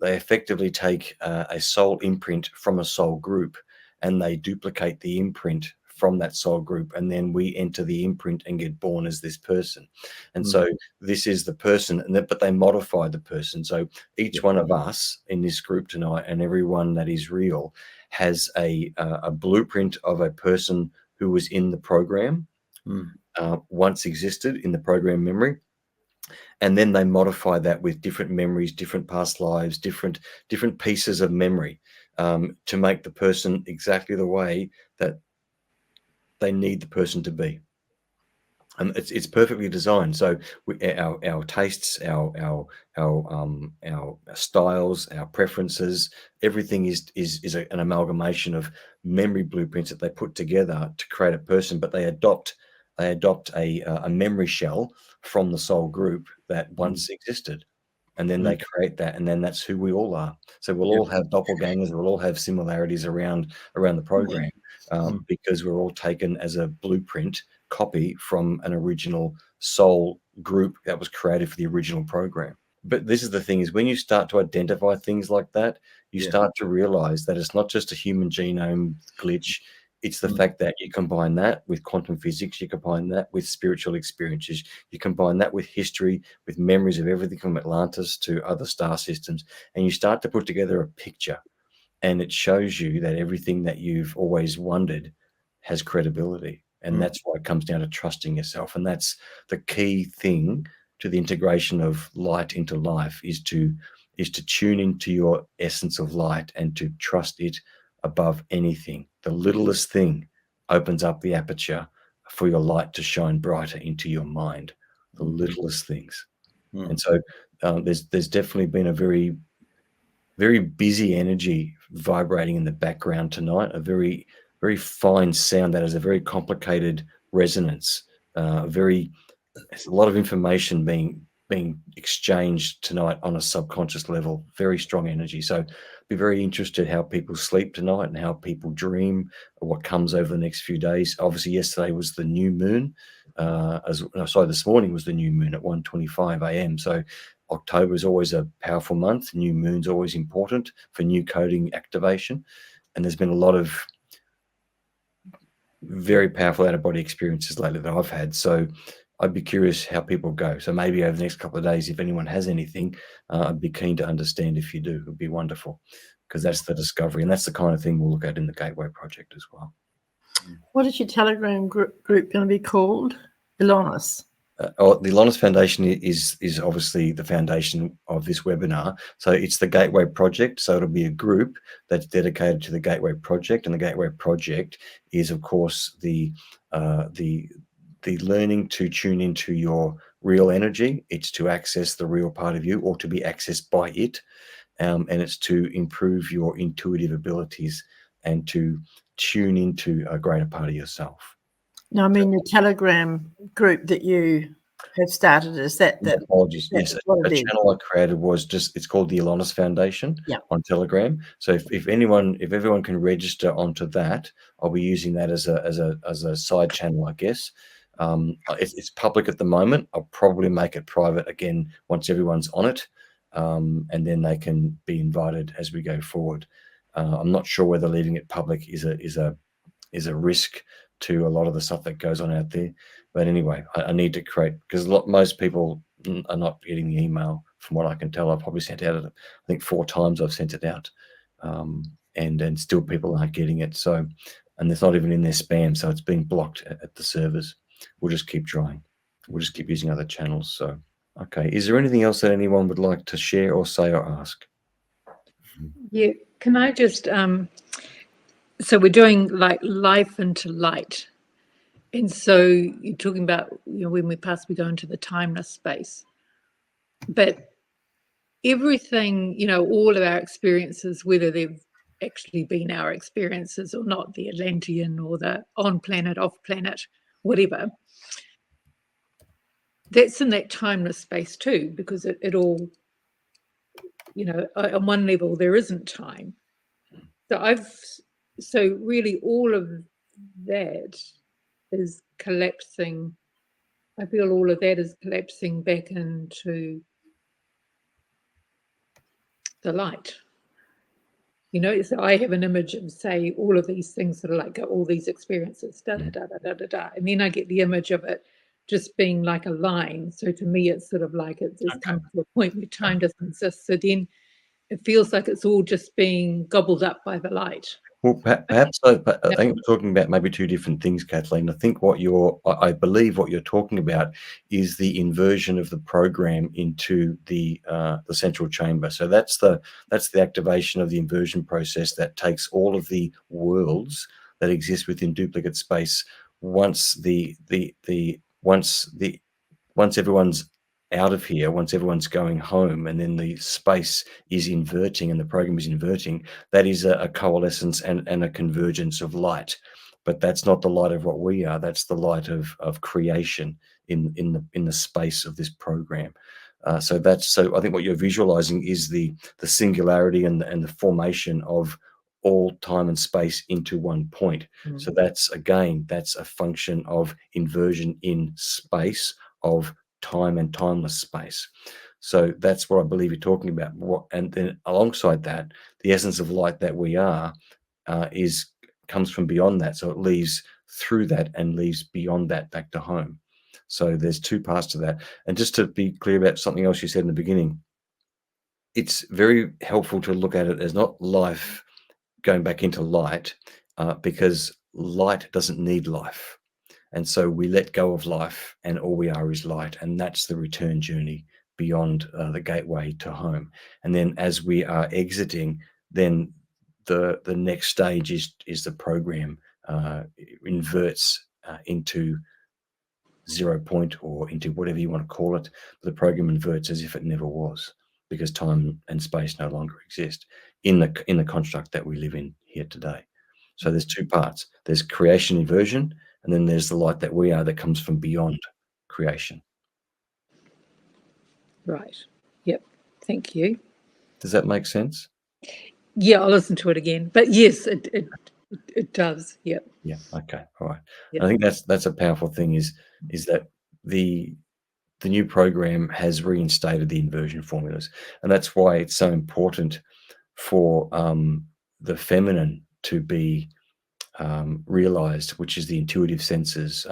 effectively take a soul imprint from a soul group, and they duplicate the imprint from that soul group, and then we enter the imprint and get born as this person. And so this is the person, but they modify the person. So each one of us in this group tonight, and everyone that is real, has a blueprint of a person who was in the program, once existed in the program memory. And then they modify that with different memories, different past lives, different pieces of memory, to make the person exactly the way that they need the person to be. And it's perfectly designed. So our tastes, our styles, our preferences, everything is an amalgamation of memory blueprints that they put together to create a person. But they adopt a memory shell from the soul group that once existed, and then they create that, and then that's who we all are. So we'll all have doppelgangers, we'll all have similarities around the program, because we're all taken as a blueprint copy from an original soul group that was created for the original program. But this is the thing, is when you start to identify things like that, you start to realize that it's not just a human genome glitch. It's the fact that you combine that with quantum physics, you combine that with spiritual experiences, you combine that with history, with memories of everything from Atlantis to other star systems, and you start to put together a picture, and it shows you that everything that you've always wondered has credibility. And that's why it comes down to trusting yourself. And that's the key thing to the integration of light into life, is to tune into your essence of light and to trust it above anything. The littlest thing opens up the aperture for your light to shine brighter into your mind. The littlest things. And so there's definitely been a very, very busy energy vibrating in the background tonight, a very, very fine sound that has a very complicated resonance. There's a lot of information being being exchanged tonight on a subconscious level, very strong energy. So be very interested how people sleep tonight and how people dream, or what comes over the next few days. Obviously, yesterday was the new moon. This morning was the new moon at 1:25 a.m. So October is always a powerful month. New moon's always important for new coding activation. And there's been a lot of very powerful out-of-body experiences lately that I've had. So I'd be curious how people go. So maybe over the next couple of days, if anyone has anything, I'd be keen to understand if you do. It would be wonderful, because that's the discovery. And that's the kind of thing we'll look at in the Gateway Project as well. What is your Telegram group going to be called? Ilonis. The Ilonis Foundation is obviously the foundation of this webinar. So it's the Gateway Project. So it'll be a group that's dedicated to the Gateway Project, and the Gateway Project is, of course, the learning to tune into your real energy. It's to access the real part of you, or to be accessed by it, and it's to improve your intuitive abilities and to tune into a greater part of yourself. No, I mean the Telegram group that you have started. Is that apologies? that's Yes, what a it is? channel I created was it's called the Ilonis Foundation on Telegram. So if everyone can register onto that, I'll be using that as a side channel, I guess. It's public at the moment. I'll probably make it private again once everyone's on it, and then they can be invited as we go forward. I'm not sure whether leaving it public is a risk to a lot of the stuff that goes on out there. But anyway, I need to create, because most people are not getting the email from what I can tell. I've probably sent out, I think 4 times I've sent it out, and still people aren't getting it. So, and it's not even in their spam, so it's being blocked at the servers. We'll just keep trying. We'll just keep using other channels. So, okay. Is there anything else that anyone would like to share or say or ask? Yeah, can I just so we're doing like life into light, and so you're talking about, when we pass, we go into the timeless space, but everything, all of our experiences, whether they've actually been our experiences or not, the Atlantean or the on planet, off planet, whatever, that's in that timeless space too, because it all, on one level there isn't time. So really all of that is collapsing. I feel all of that is collapsing back into the light. So I have an image of, say, all of these things that are like all these experiences, da da da da da da da, and then I get the image of it just being like a line. So to me, it's sort of like it's come to a point where time doesn't exist. So then it feels like it's all just being gobbled up by the light. Well, perhaps I think we're talking about maybe 2 different things, Kathleen. I think I believe what you're talking about is the inversion of the program into the central chamber. So that's the activation of the inversion process that takes all of the worlds that exist within duplicate space. Once everyone's out of here, once everyone's going home, and then the space is inverting and the program is inverting, that is a coalescence and a convergence of light. But that's not the light of what we are. That's the light of creation in the space of this program. So I think what you're visualizing is the singularity and the formation of all time and space into one point. So that's a function of inversion in space, of time and timeless space. So that's what I believe you're talking about. And then alongside that, the essence of light that we are comes from beyond that. So it leaves through that and leaves beyond that back to home. So there's 2 parts to that. And just to be clear about something else you said in the beginning, it's very helpful to look at it as not life going back into light, because light doesn't need life. And so we let go of life, and all we are is light. And that's the return journey beyond the gateway to home. And then as we are exiting, then the next stage is the program inverts into 0 point, or into whatever you want to call it. The program inverts as if it never was, because time and space no longer exist in the construct that we live in here today. So there's 2 parts. There's creation inversion, and then there's the light that we are that comes from beyond creation. Right. Yep. Thank you. Does that make sense? Yeah, I'll listen to it again. But yes, it does. Yep. Yeah. Okay. All right. Yep. I think that's a powerful thing is that the new program has reinstated the inversion formulas, and that's why it's so important for the feminine to be realized, which is the intuitive senses,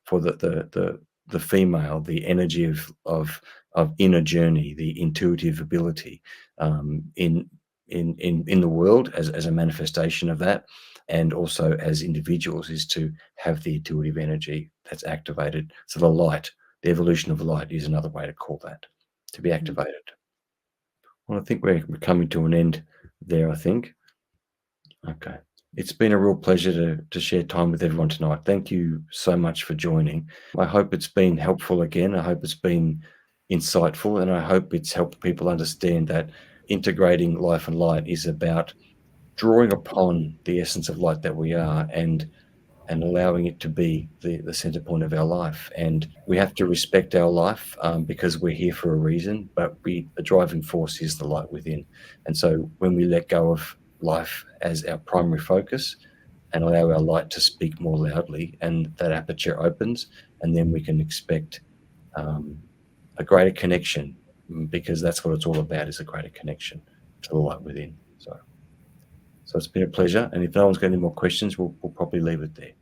for the female, the energy of inner journey, the intuitive ability in the world as a manifestation of that, and also as individuals, is to have the intuitive energy that's activated. So the light, the evolution of light, is another way to call that, to be activated. Well, I think we're coming to an end there, I think. Okay. It's been a real pleasure to share time with everyone tonight. Thank you so much for joining. I hope it's been helpful again. I hope it's been insightful, and I hope it's helped people understand that integrating life and light is about drawing upon the essence of light that we are, and allowing it to be the center point of our life. And we have to respect our life, because we're here for a reason, but the driving force is the light within. And so when we let go of life as our primary focus and allow our light to speak more loudly, and that aperture opens, and then we can expect a greater connection, because that's what it's all about, is a greater connection to the light within. So it's been a pleasure. And if no one's got any more questions, we'll probably leave it there.